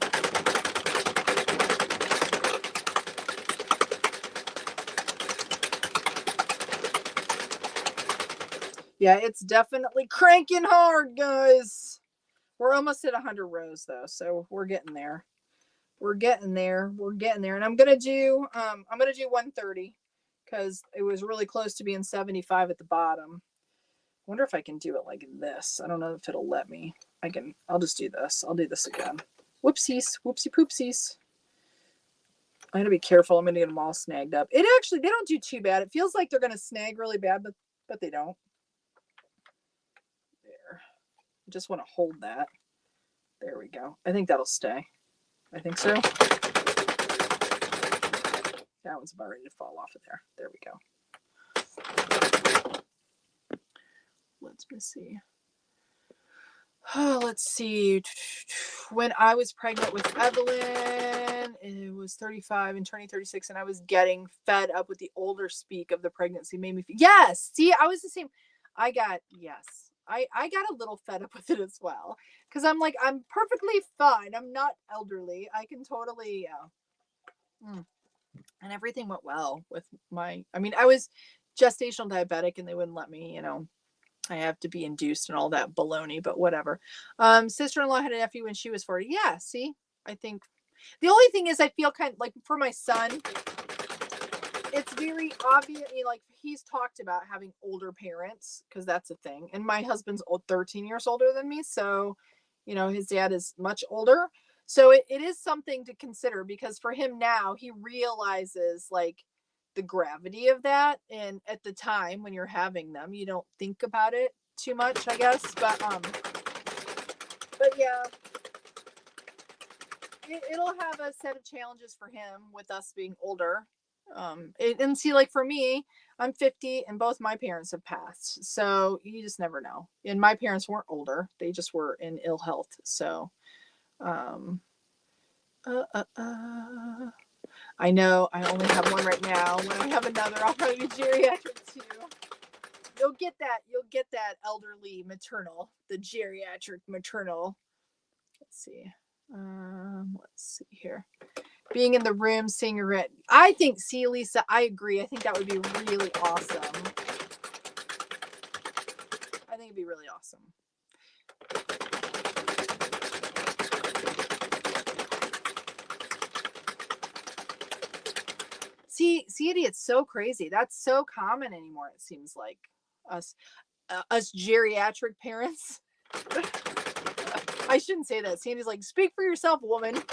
Yeah, it's definitely cranking hard, guys. We're almost at 100 rows though, so we're getting there. And I'm gonna do 130 because it was really close to being 75 at the bottom. I wonder if I can do it like this. I don't know if it'll let me. I'll just do this. I'll do this again. Whoopsie poopsies. I gotta be careful. I'm gonna get them all snagged up. They don't do too bad. It feels like they're gonna snag really bad, but they don't. There. I just want to hold that. There we go. I think that'll stay. I think so. That one's about ready to fall off of there. There we go. Let's see. Oh, let's see. When I was pregnant with Evelyn, son was 35 and turning 36, and I was getting fed up with the older speak of the pregnancy. Made me feel, yes. See, I was the same. I got a little fed up with it as well, because I'm like, I'm perfectly fine. I'm not elderly. I can totally. And everything went well with my. I mean, I was gestational diabetic, and they wouldn't let me. I have to be induced and all that baloney, but whatever. Sister-in-law had a nephew when she was 40. Yeah, see, I think the only thing is I feel kind of like for my son, it's very obvious, like he's talked about having older parents because that's a thing. And my husband's 13 years older than me. So, his dad is much older. So it is something to consider, because for him now, he realizes like the gravity of that. And at the time when you're having them, you don't think about it too much, I guess. But yeah, it'll have a set of challenges for him with us being older. And see, like for me, I'm 50 and both my parents have passed. So you just never know. And my parents weren't older. They just were in ill health. So, I know I only have one right now. When I have another, I'll probably be geriatric too. You'll get that elderly maternal, the geriatric maternal. Let's see here. Being in the room, seeing your red. I think, see, Lisa, I agree. I think that would be really awesome. I think it'd be really awesome. See, Eddie, it's so crazy. That's so common anymore. It seems like us geriatric parents. I shouldn't say that. Sandy's like, speak for yourself, woman.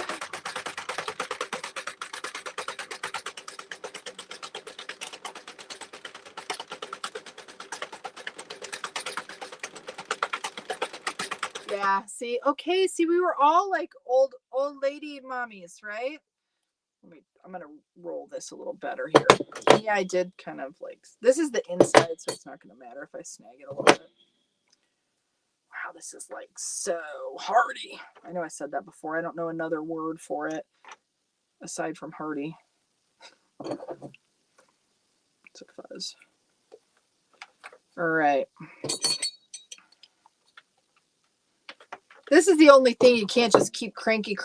Yeah. See, okay. See, we were all like old lady mommies, right? I'm gonna roll this a little better here. Yeah, I did kind of like, this is the inside, so it's not gonna matter if I snag it a little bit. Wow, this is like so hardy. I know I said that before. I don't know another word for it aside from hardy. It's a fuzz. All right. This is the only thing you can't just keep cranking. You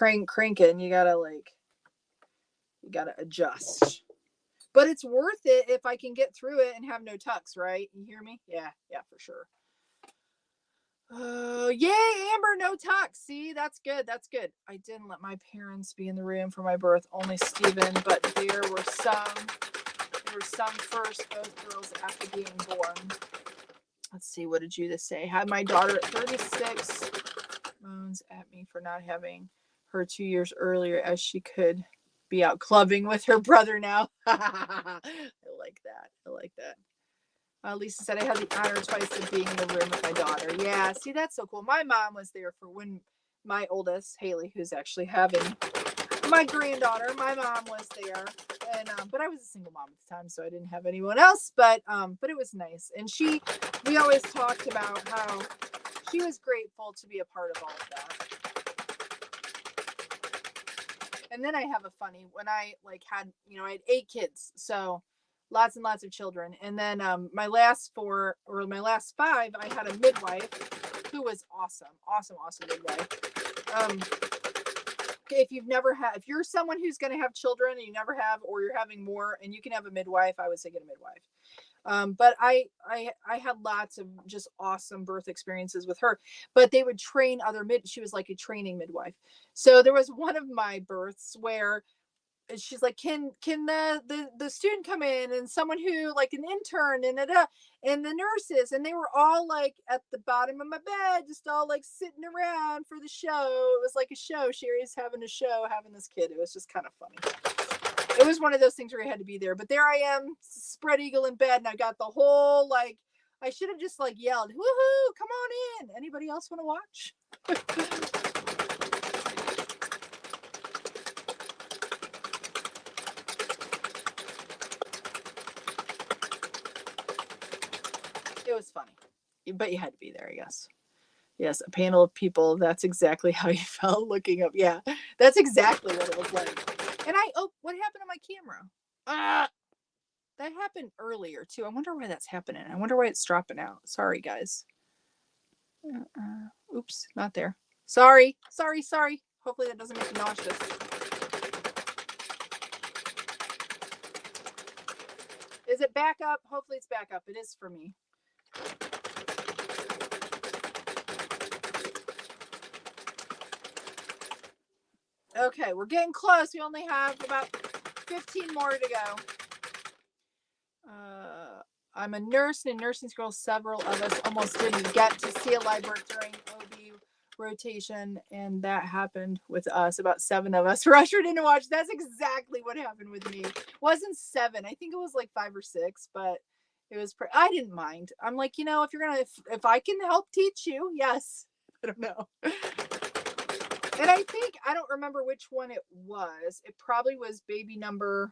gotta adjust. But it's worth it if I can get through it and have no tucks, right? You hear me? Yeah, for sure. Oh, yay, Amber, no tucks. See, that's good. I didn't let my parents be in the room for my birth, only Stephen, but there were some first, both girls after being born. Let's see, what did you just say? Had my daughter at 36, moans at me for not having her 2 years earlier, as she could be out clubbing with her brother now. I like that. Lisa said, I had the honor twice of being in the room with my daughter. Yeah, see, that's so cool. My mom was there for when my oldest, Haley, who's actually having my granddaughter, my mom was there. And but I was a single mom at the time, so I didn't have anyone else. But it was nice. And we always talked about how she was grateful to be a part of all of that. And then I have a funny, when I had, I had 8 kids, so lots and lots of children. And then my last 5, I had a midwife who was awesome midwife. If you're someone who's going to have children and you never have, or you're having more and you can have a midwife, I would say get a midwife. But I had lots of just awesome birth experiences with her, but they would train she was like a training midwife. So there was one of my births where she's like, can the student come in, and someone who, like an intern and the nurses, and they were all like at the bottom of my bed, just all like sitting around for the show. It was like a show. Cheri's having a show, having this kid. It was just kind of funny. It was one of those things where I had to be there, but there I am, spread eagle in bed, and I got the whole, I should have just yelled, woohoo, come on in. Anybody else want to watch? It was funny, but you had to be there, I guess. Yes, a panel of people. That's exactly how you felt looking up. Yeah, that's exactly what it was like. And what happened to my camera? That happened earlier too. I wonder why that's happening. I wonder why it's dropping out. Sorry, guys. Oops, not there. Sorry. Hopefully that doesn't make you nauseous. Is it back up? Hopefully it's back up. It is for me. Okay, we're getting close. We only have about 15 more to go. I'm a nurse in a nursing school. Several of us almost didn't get to see a live birth during OB rotation, and that happened with us. About 7 of us were ushered in to watch. That's exactly what happened with me. It wasn't 7. I think it was like 5 or 6, but it was I didn't mind. I'm like, if you're gonna, if I can help teach you, yes. I don't know. And I think, I don't remember which one it was. It probably was baby number,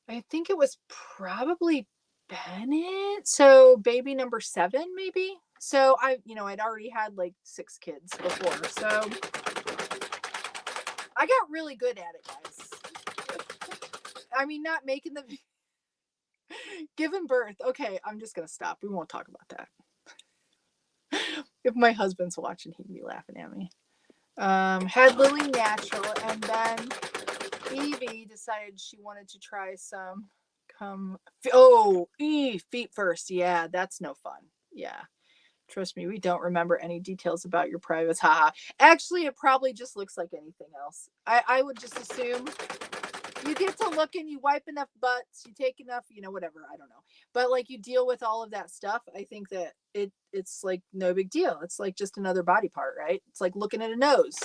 I think it was probably Bennett. So baby number 7, maybe. So I'd already had like 6 kids before. So I got really good at it, guys. I mean, not making the giving birth. Okay, I'm just going to stop. We won't talk about that. If my husband's watching, he'd be laughing at me. Had Lily natural, and then Evie decided she wanted to try some feet first. Yeah, that's no fun. Yeah, trust me, we don't remember any details about your privates. Haha. Actually, it probably just looks like anything else. I would just assume you get to look and you wipe enough butts, you take enough, whatever, I don't know. But like, you deal with all of that stuff. I think that it's like no big deal. It's like just another body part, right? It's like looking at a nose.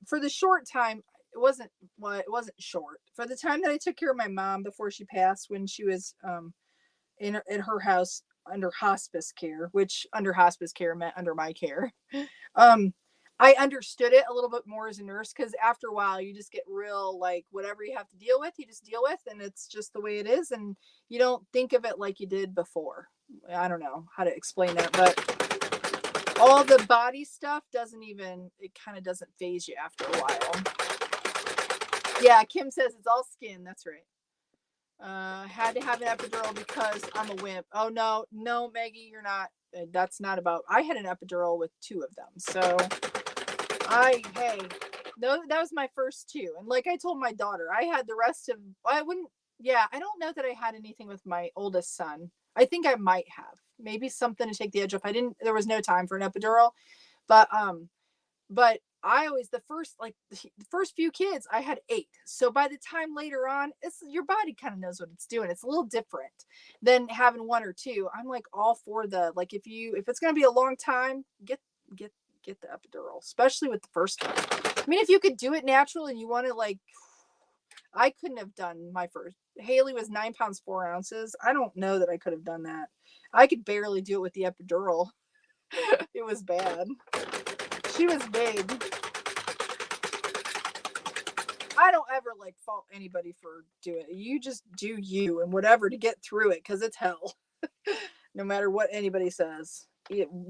For the short time, it wasn't short. For the time that I took care of my mom before she passed, when she was in her house under hospice care, which under hospice care meant under my care. I understood it a little bit more as a nurse, because after a while you just get real, like, whatever you have to deal with, you just deal with, and it's just the way it is, and you don't think of it like you did before. I don't know how to explain that, but all the body stuff it kind of doesn't phase you after a while. Yeah, Kim says it's all skin. That's right. Had to have an epidural because I'm a wimp. Oh, no, Maggie, you're not. That's not about. I had an epidural with 2 of them. So no, that was my first 2. And like I told my daughter, I had the rest of, I don't know that I had anything with my oldest son. I think I might have maybe something to take the edge off. There was no time for an epidural, but I always, the first few kids, I had 8. So by the time later on, your body kind of knows what it's doing. It's a little different than having 1 or 2. I'm like all for the, like, if it's going to be a long time, get the epidural, especially with the first one. I mean, if you could do it natural and you want to, like, I couldn't have done my first. Haley was 9 pounds 4 ounces. I don't know that I could have done that. I could barely do it with the epidural. It was bad. She was big. I don't ever like fault anybody for doing it. You just do you and whatever to get through it, because it's hell. No matter what anybody says.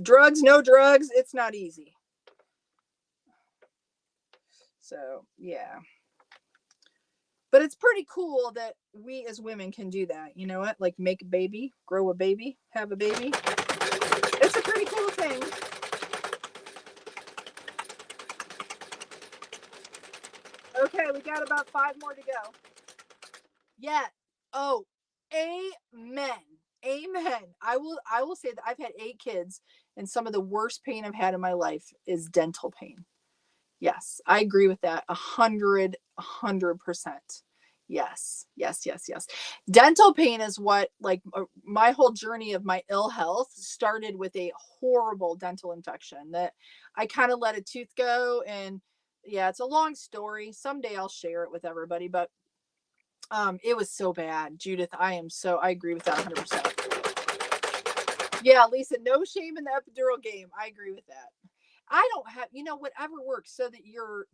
Drugs, no drugs, it's not easy. So, yeah. But it's pretty cool that we as women can do that. You know what? Like, make a baby, grow a baby, have a baby. It's a pretty cool thing. Okay, we got about 5 more to go. Yeah. Oh, amen. Amen. I will say that I've had 8 kids, and some of the worst pain I've had in my life is dental pain. Yes, I agree with that. 100%. Yes. Dental pain is what, like, my whole journey of my ill health started with a horrible dental infection that I kind of let a tooth go. And yeah, it's a long story. Someday I'll share it with everybody, but it was so bad. Judith, I agree with that 100%. Yeah, Lisa, no shame in the epidural game. I agree with that. I don't have, whatever works so that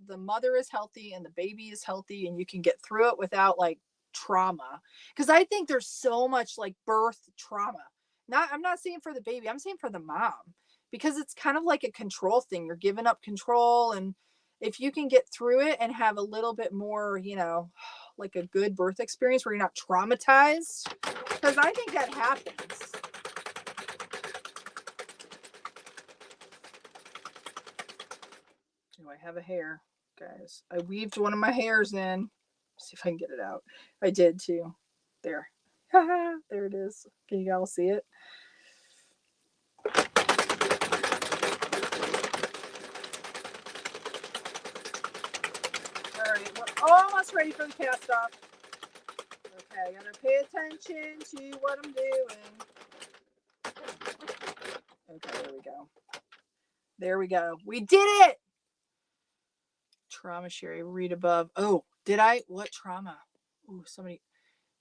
the mother is healthy and the baby is healthy and you can get through it without like trauma. Cause I think there's so much like birth trauma. I'm not saying for the baby, I'm saying for the mom, because it's kind of like a control thing. You're giving up control. And if you can get through it and have a little bit more, like a good birth experience where you're not traumatized, because I think that happens. Do I have a hair, guys? I weaved one of my hairs in. Let's see if I can get it out. I did too. There. There it is. Can you all see it? All right, we're almost ready for the cast off. Okay, I gotta pay attention to what I'm doing. Okay, there we go. There we go. We did it! Trauma, Cheri, read above. Oh, did I? What trauma? Oh, somebody.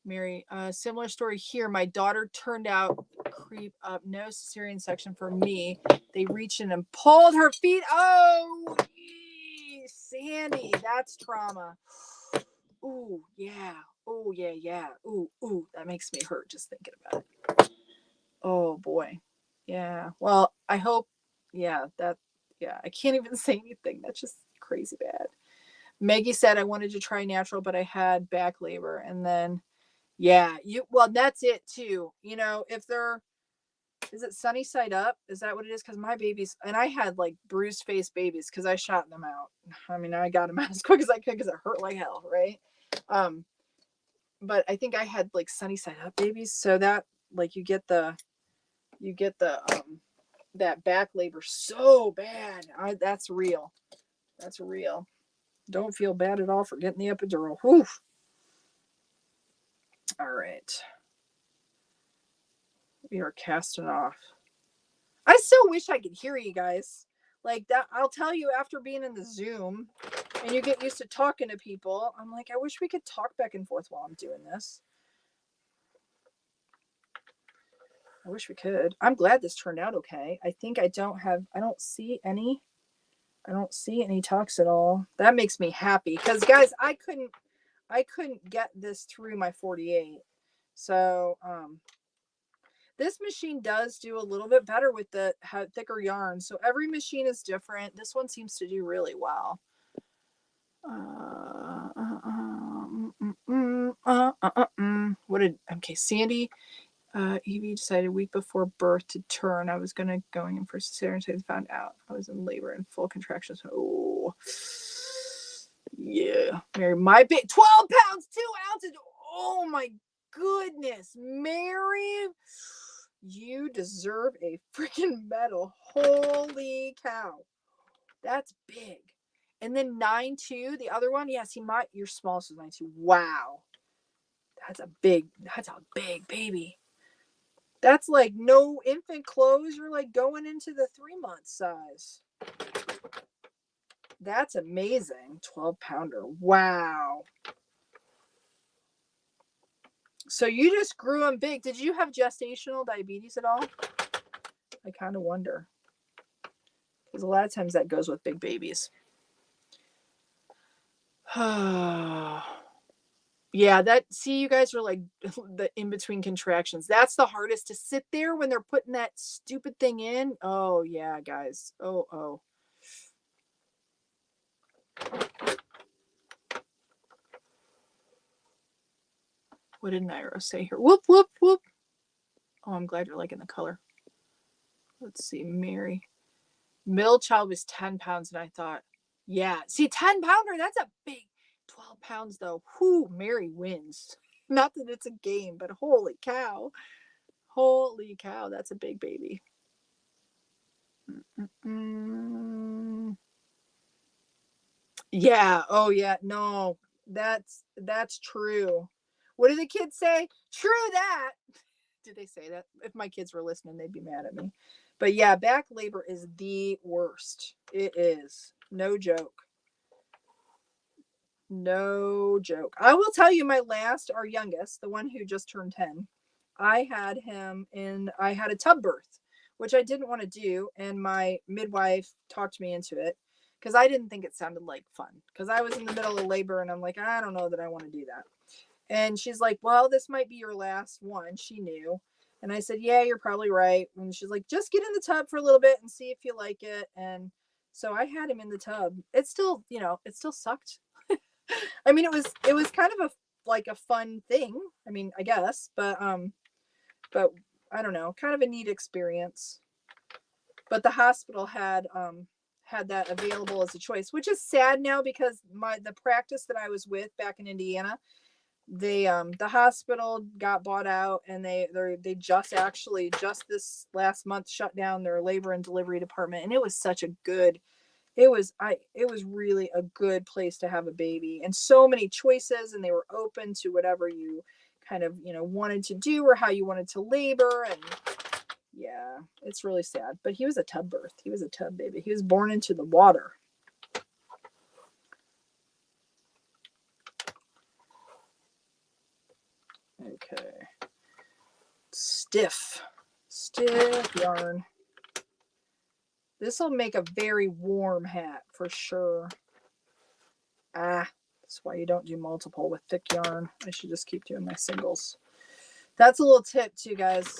Mary, similar story here. My daughter turned out creep up. No cesarean section for me. They reached in and pulled her feet. Oh, Sandy, that's trauma. Ooh, yeah. Oh, yeah, yeah. Ooh, that makes me hurt just thinking about it. Oh, boy. Yeah. Well, I hope, yeah, I can't even say anything. That's just crazy bad. Maggie said I wanted to try natural, but I had back labor. And then, yeah, that's it too. Is it sunny side up? Is that what it is? Because my babies, and I had like bruised face babies because I shot them out. I mean, I got them out as quick as I could because it hurt like hell, right? But I think I had like sunny side up babies, so that like you get the that back labor so bad. That's real. That's real. Don't feel bad at all for getting the epidural. Whew. All right. We are casting off. I so wish I could hear you guys. Like that, I'll tell you, after being in the Zoom and you get used to talking to people, I'm like, I wish we could talk back and forth while I'm doing this. I wish we could. I'm glad this turned out okay. I think I don't see any talks at all. That makes me happy because guys, I couldn't get this through my 48. So, this machine does do a little bit better with the thicker yarn. So every machine is different. This one seems to do really well. Sandy, Evie decided a week before birth to turn. I was going in for cesarean, so I found out I was in labor and full contractions. Oh, yeah. Mary, my big 12 pounds, 2 ounces. Oh my goodness, Mary, you deserve a freaking medal. Holy cow. That's big. And then 9'2", the other one. Yeah, see, your smallest is 9'2". Wow. That's a big baby. That's like no infant clothes. You're like going into the 3-month size. That's amazing. 12-pounder. Wow. So you just grew them big. Did you have gestational diabetes at all? I kind of wonder. Because a lot of times that goes with big babies. Yeah, you guys are like the in-between contractions. That's the hardest, to sit there when they're putting that stupid thing in. Oh, yeah, guys. Oh. What did Nairo say here? Whoop, whoop, whoop. Oh, I'm glad you're liking the color. Let's see, Mary. Middle child was 10 pounds, and I thought, yeah. See, 10-pounder, that's a big. 12 pounds, though. Whew, Mary wins. Not that it's a game, but holy cow. Holy cow, that's a big baby. Yeah. Oh, yeah. No, that's true. What do the kids say? True that. Did they say that? If my kids were listening, they'd be mad at me. But yeah, back labor is the worst. It is. No joke. No joke. I will tell you, our youngest, the one who just turned 10, I had a tub birth, which I didn't want to do. And my midwife talked me into it because I didn't think it sounded like fun, because I was in the middle of labor and I'm like, I don't know that I want to do that. And she's like, well, this might be your last one. She knew. And I said, yeah, you're probably right. And she's like, just get in the tub for a little bit and see if you like it. And so I had him in the tub. It still, it still sucked. I mean, it was kind of a fun thing. I mean, I guess, but I don't know, kind of a neat experience. But the hospital had that available as a choice, which is sad now, because the practice that I was with back in Indiana, the hospital got bought out, and they just this last month shut down their labor and delivery department. And it was such a good, it was really a good place to have a baby, and so many choices, and they were open to whatever you kind of wanted to do, or how you wanted to labor. And yeah, it's really sad. But he was a tub birth. He was a tub baby. He was born into the water. Okay. Stiff yarn. This will make a very warm hat for sure. That's why you don't do multiple with thick yarn. I should just keep doing my singles. That's a little tip too, guys.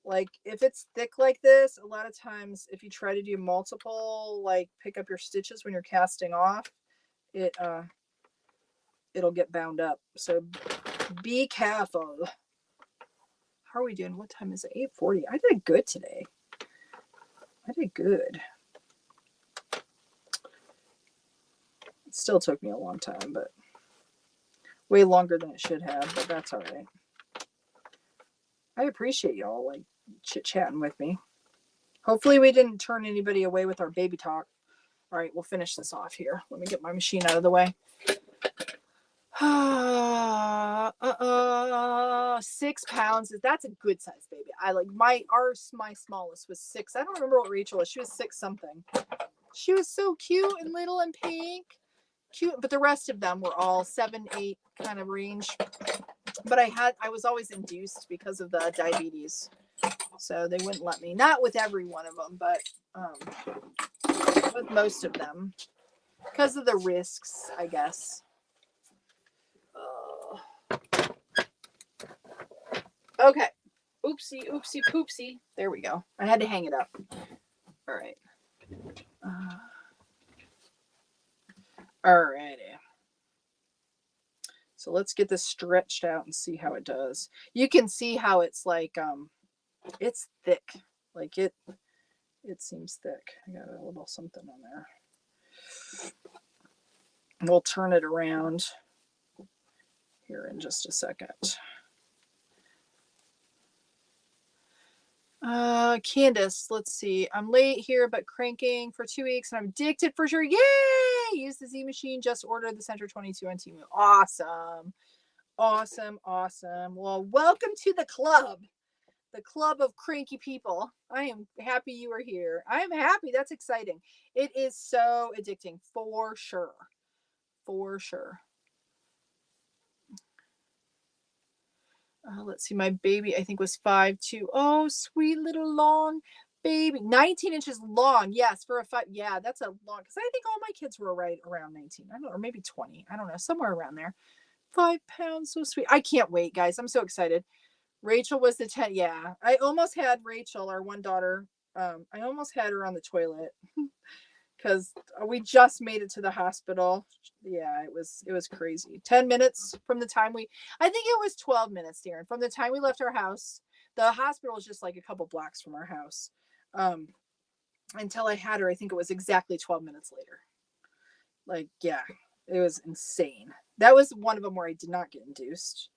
Like, if it's thick like this, a lot of times if you try to do multiple, like pick up your stitches when you're casting off, it'll get bound up. So be careful. How are we doing? What time is it? 8:40. I did good today. I did good. It still took me a long time, but way longer than it should have, but that's all right. I appreciate y'all like chit-chatting with me. Hopefully we didn't turn anybody away with our baby talk. All right, we'll finish this off here. Let me get my machine out of the way. 6 pounds. That's a good size baby. I like my smallest was 6. I don't remember what Rachel was. She was 6 something. She was so cute and little and pink. Cute, but the rest of them were all 7, 8 kind of range. But I was always induced because of the diabetes. So they wouldn't let me. Not with every one of them, but with most of them. Because of the risks, I guess. Okay. Oopsie, oopsie, poopsie. There we go. I had to hang it up. All right. Alrighty. So let's get this stretched out and see how it does. You can see how it's like, it's thick. Like it seems thick. I got a little something on there. We'll turn it around here in just a second. Candace, let's see. I'm late here, but cranking for 2 weeks, and I'm addicted for sure. Yay! Use the Z machine. Just ordered the Center 22 on Temu. Awesome. Awesome. Awesome. Well, welcome to the club of cranky people. I am happy you are here. I am happy. That's exciting. It is so addicting for sure. For sure. Let's see, my baby I think was 5'2". Oh, sweet little long baby. 19 inches long. Yes, for a 5. Yeah, that's a long, because I think all my kids were right around 19. I don't know, or maybe 20. I don't know, somewhere around there. 5 pounds, so sweet. I can't wait, guys. I'm so excited. Rachel was the 10. Yeah, I almost had Rachel, our one daughter. I almost had her on the toilet because we just made it to the hospital. Yeah, it was crazy. 10 minutes from the time I think it was 12 minutes, Darren, from the time we left our house. The hospital was just like a couple blocks from our house. Until I had her, I think it was exactly 12 minutes later. Like, yeah, it was insane. That was one of them where I did not get induced,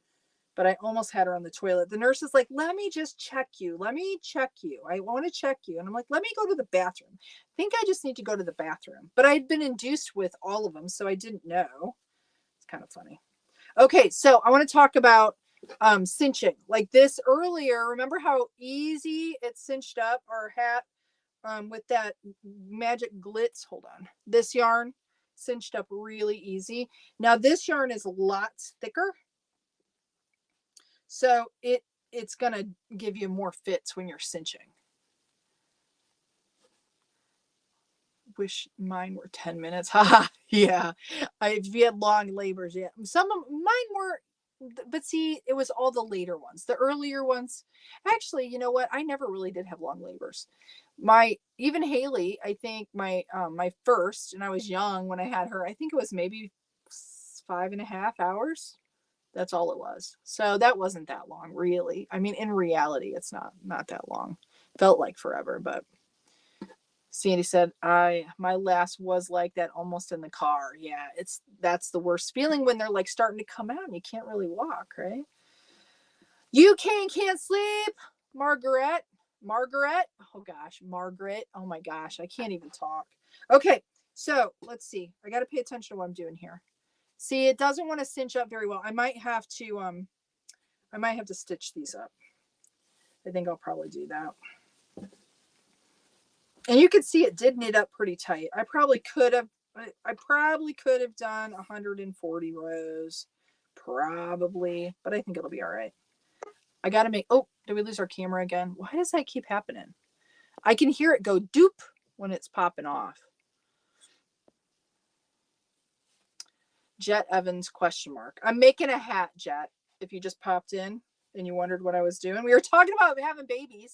but I almost had her on the toilet. The nurse is like, let me just check you. Let me check you. I want to check you. And I'm like, let me go to the bathroom. I think I just need to go to the bathroom. But I'd been induced with all of them, so I didn't know. It's kind of funny. Okay, so I want to talk about cinching. Like this earlier, remember how easy it cinched up our hat with that magic glitz? Hold on. This yarn cinched up really easy. Now this yarn is lots thicker. So it's going to give you more fits when you're cinching. wish mine were 10 minutes. Haha. Yeah. If you had long labors, yeah. Some of mine were, but see, it was all the later ones. The earlier ones, actually, you know what? I never really did have long labors. My even Haley, I think my first, and I was young when I had her. I think it was maybe 5.5 hours. That's all it was. So that wasn't that long, really. I mean, in reality, it's not that long. Felt like forever, but Sandy said, my last was like that almost in the car. Yeah, that's the worst feeling when they're like starting to come out and you can't really walk, right? You can't sleep, Margaret. Margaret. Oh gosh, Margaret. Oh my gosh, I can't even talk. Okay, so let's see. I got to pay attention to what I'm doing here. See, it doesn't want to cinch up very well. I might have to stitch these up. I think I'll probably do that. And you can see it did knit up pretty tight. I probably could have done 140 rows, probably, but I think it'll be all right. I got to make, oh, did we lose our camera again? Why does that keep happening? I can hear it go doop when it's popping off. Jet Evans question mark. I'm making a hat, Jet, if you just popped in and you wondered what I was doing. We were talking about having babies.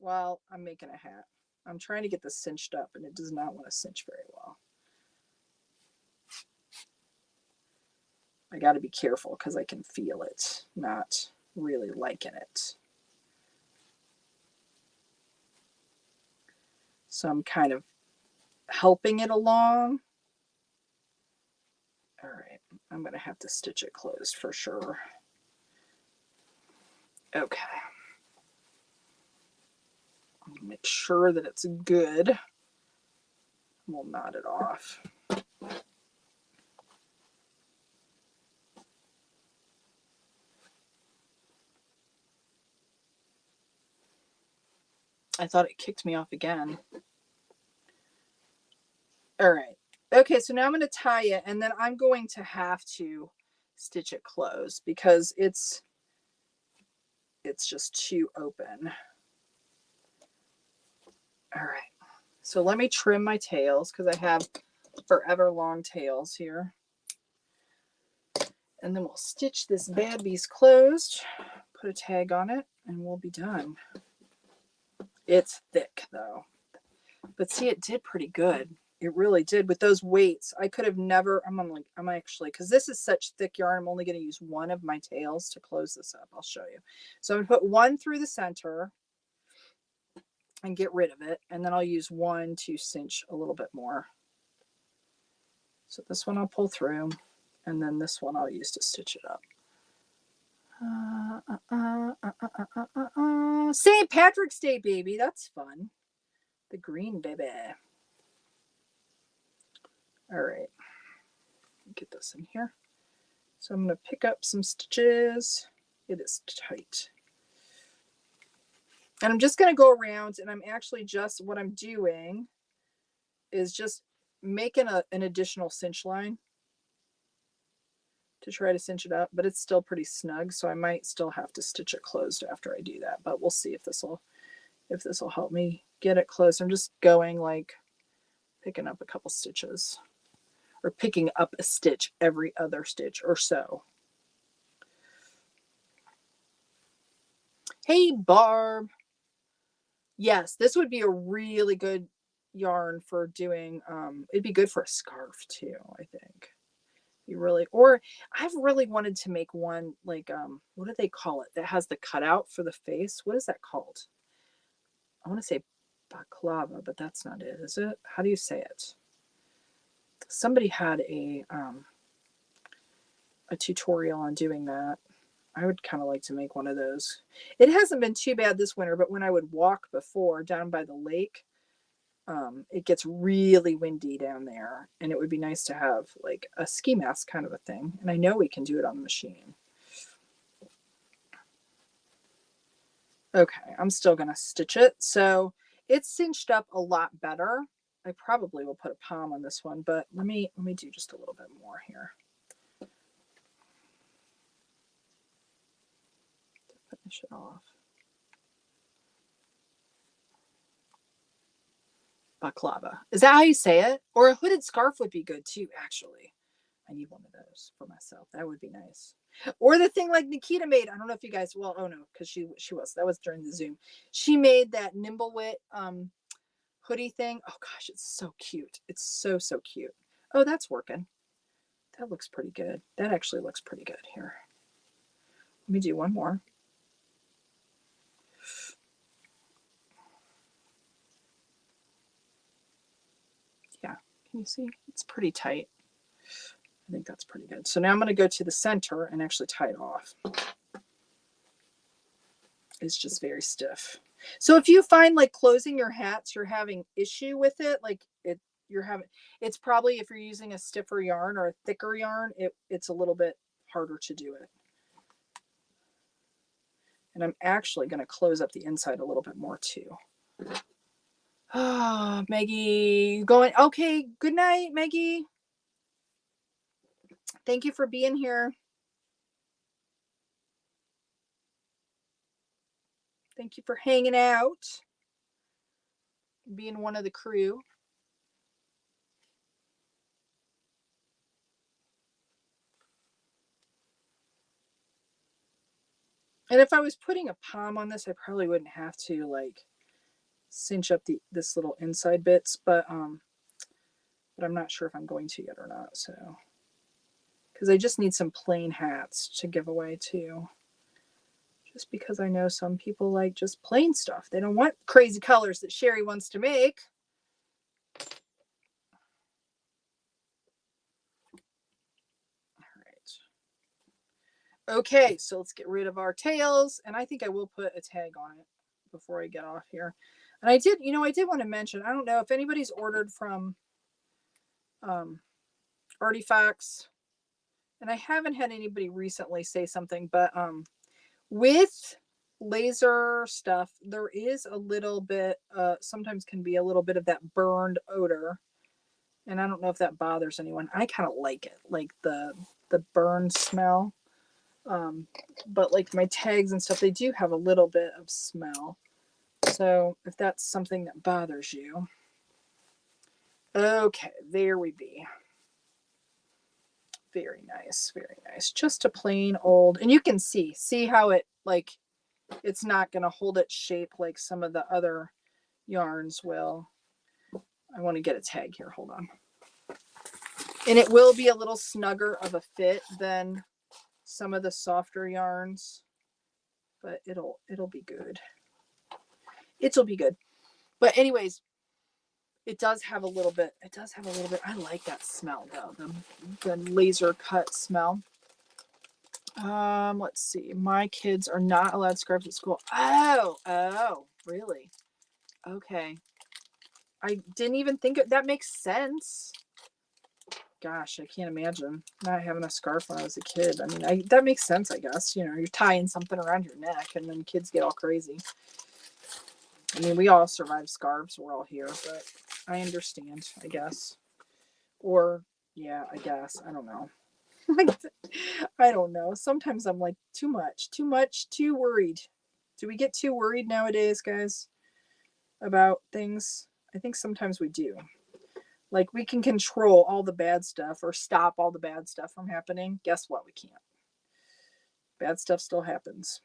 Well, I'm making a hat. I'm trying to get this cinched up and it does not want to cinch very well. I got to be careful because I can feel it, not really liking it. So I'm kind of helping it along. All right, I'm going to have to stitch it closed for sure. Okay. Make sure that it's good. We'll knot it off. I thought it kicked me off again. All right. Okay, so now I'm going to tie it, and then I'm going to have to stitch it closed because it's just too open. All right. So let me trim my tails because I have forever long tails here. And then we'll stitch this bad beast closed, put a tag on it, and we'll be done. It's thick though. But see, it did pretty good. It really did with those weights. I could have never, I'm actually, because this is such thick yarn, I'm only going to use one of my tails to close this up. I'll show you. So I'm going to put one through the center and get rid of it. And then I'll use one to cinch a little bit more. So this one I'll pull through, and then this one I'll use to stitch it up. St. Patrick's Day, baby. That's fun. The green baby. All right. Get this in here. So I'm going to pick up some stitches. It is tight. And I'm just going to go around, and I'm actually just, what I'm doing is just making an additional cinch line to try to cinch it up, but it's still pretty snug, so I might still have to stitch it closed after I do that, but we'll see if this will help me get it closed. I'm just going like picking up a couple stitches, or picking up a stitch every other stitch or so. Hey, Barb. Yes, this would be a really good yarn for doing, it'd be good for a scarf too, I think. You really, or I've really wanted to make one like, what do they call it, that has the cutout for the face? What is that called? I want to say baklava, but that's not it, is it? How do you say it? Somebody had a tutorial on doing that. I would kind of like to make one of those. It hasn't been too bad this winter, but when I would walk before down by the lake, it gets really windy down there, and it would be nice to have like a ski mask kind of a thing. And I know we can do it on the machine. Okay, I'm still going to stitch it. So it's cinched up a lot better. I probably will put a palm on this one, but let me do just a little bit more here. Finish it off. baklava. Is that how you say it? Or a hooded scarf would be good too, actually. I need one of those for myself. That would be nice. Or the thing like Nikita made. I don't know if you guys, well, oh no, because she was. That was during the Zoom. She made that Nimblewit hoodie thing. Oh gosh, it's so cute. It's so, so cute. Oh, that's working. That looks pretty good. That actually looks pretty good here. Let me do one more. Yeah, can you see? It's pretty tight. I think that's pretty good. So now I'm going to go to the center and actually tie it off. It's just very stiff. So if you find like closing your hats, you're having issue with it, like it's probably if you're using a stiffer yarn or a thicker yarn, it's a little bit harder to do it. And I'm actually going to close up the inside a little bit more too. Oh, Maggie, going, okay. Good night, Maggie. Thank you for being here. Thank you for hanging out, being one of the crew. And if I was putting a palm on this, I probably wouldn't have to like cinch up this little inside bits, but I'm not sure if I'm going to yet or not. So, because I just need some plain hats to give away too. Just because I know some people like just plain stuff. They don't want crazy colors that Cheri wants to make. All right. Okay, so let's get rid of our tails. And I think I will put a tag on it before I get off here. And I did want to mention, I don't know if anybody's ordered from Artifacts, and I haven't had anybody recently say something, but with laser stuff, there is a little bit, sometimes can be a little bit of that burned odor. And I don't know if that bothers anyone. I kind of like it, like the burned smell. But like my tags and stuff, they do have a little bit of smell. So if that's something that bothers you. Okay, there we be. Very nice, very nice. Just a plain old, and you can see how it, like, it's not going to hold its shape like some of the other yarns will. I want to get a tag here. Hold on. And it will be a little snugger of a fit than some of the softer yarns, but it'll be good. It'll be good. But anyways, it does have a little bit. I like that smell though, the laser cut smell. Let's see. My kids are not allowed scarves at school. Oh, really? Okay. I didn't even think that makes sense. Gosh, I can't imagine not having a scarf when I was a kid. I mean, that makes sense, I guess. You know, you're tying something around your neck and then kids get all crazy. I mean, we all survive scarves. We're all here, but I understand, I guess. Or, yeah, I guess. I don't know. I don't know. Sometimes I'm like, too much, too worried. Do we get too worried nowadays, guys, about things? I think sometimes we do. Like, we can control all the bad stuff or stop all the bad stuff from happening. Guess what? We can't. Bad stuff still happens.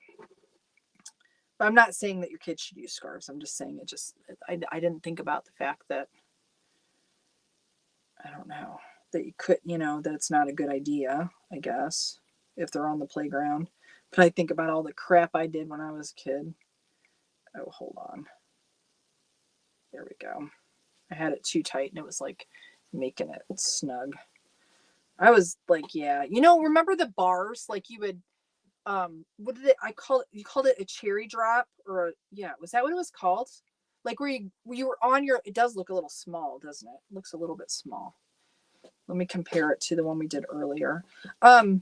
But I'm not saying that your kids should use scarves. I'm just saying I didn't think about the fact that, I don't know, that you could, that it's not a good idea, I guess, if they're on the playground. But I think about all the crap I did when I was a kid. Oh, hold on. There we go. I had it too tight and it was like making it snug. I was like, yeah. Remember the bars? Like you would, what did you called it a cherry drop was that what it was called? Like where you were on it does look a little small, doesn't it? It looks a little bit small. Let me compare it to the one we did earlier. What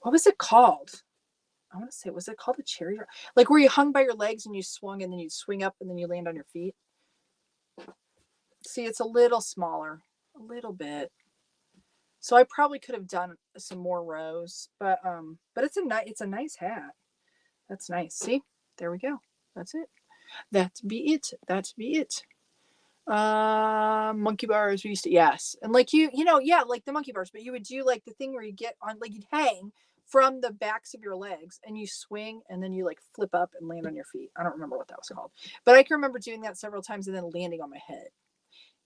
was it called? I want to say, was it called a cherry drop? Like where you hung by your legs and you swung and then you'd swing up and then you land on your feet. See, it's a little smaller, a little bit. So I probably could have done some more rows, but it's a nice hat. That's nice. See, there we go. That's it. That be it. Monkey bars we used to, yes. And like yeah, like the monkey bars, but you would do like the thing where you get on, like you'd hang from the backs of your legs and you swing and then you like flip up and land on your feet. I don't remember what that was called, but I can remember doing that several times and then landing on my head.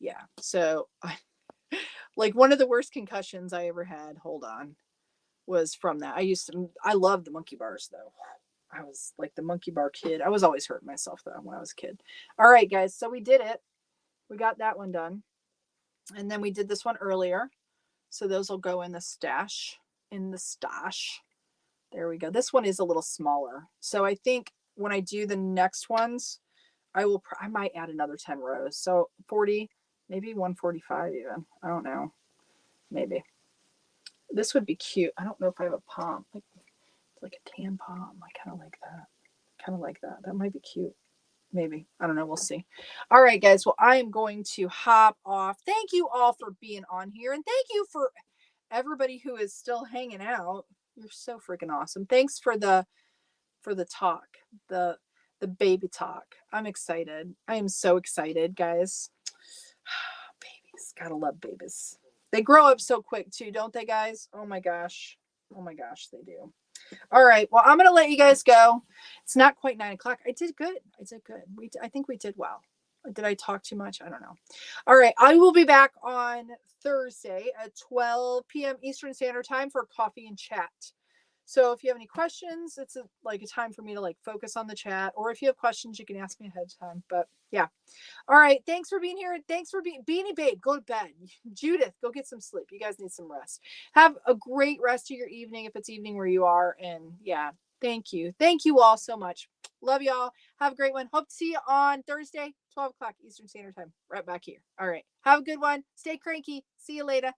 Yeah. So like one of the worst concussions I ever had, hold on, was from that. I loved the monkey bars though. I was like the monkey bar kid. I was always hurting myself though when I was a kid. All right, guys. So we did it. We got that one done. And then we did this one earlier. So those will go in the stash. In the stash. There we go. This one is a little smaller. So I think when I do the next ones, I might add another 10 rows. So 40, maybe 145 even. I don't know. Maybe. This would be cute. I don't know if I have a pom. Like a tan pom. I kind of like that. Kind of like that. That might be cute. Maybe. I don't know. We'll see. All right, guys. Well, I am going to hop off. Thank you all for being on here. And thank you for everybody who is still hanging out. You're so freaking awesome. Thanks for the talk. The baby talk. I'm excited. I am so excited, guys. Babies. Gotta love babies. They grow up so quick too, don't they, guys? Oh my gosh. Oh my gosh, they do. All right. Well, I'm going to let you guys go. It's not quite 9 o'clock. I did good. I think we did well. Did I talk too much? I don't know. All right. I will be back on Thursday at 12 p.m. Eastern Standard Time for coffee and chat. So if you have any questions, it's like a time for me to like focus on the chat. Or if you have questions, you can ask me ahead of time. But yeah. All right. Thanks for being here. Thanks for being Beanie Babe. Go to bed. Judith, go get some sleep. You guys need some rest. Have a great rest of your evening if it's evening where you are. And yeah, thank you. Thank you all so much. Love y'all. Have a great one. Hope to see you on Thursday, 12 o'clock Eastern Standard Time. Right back here. All right. Have a good one. Stay cranky. See you later.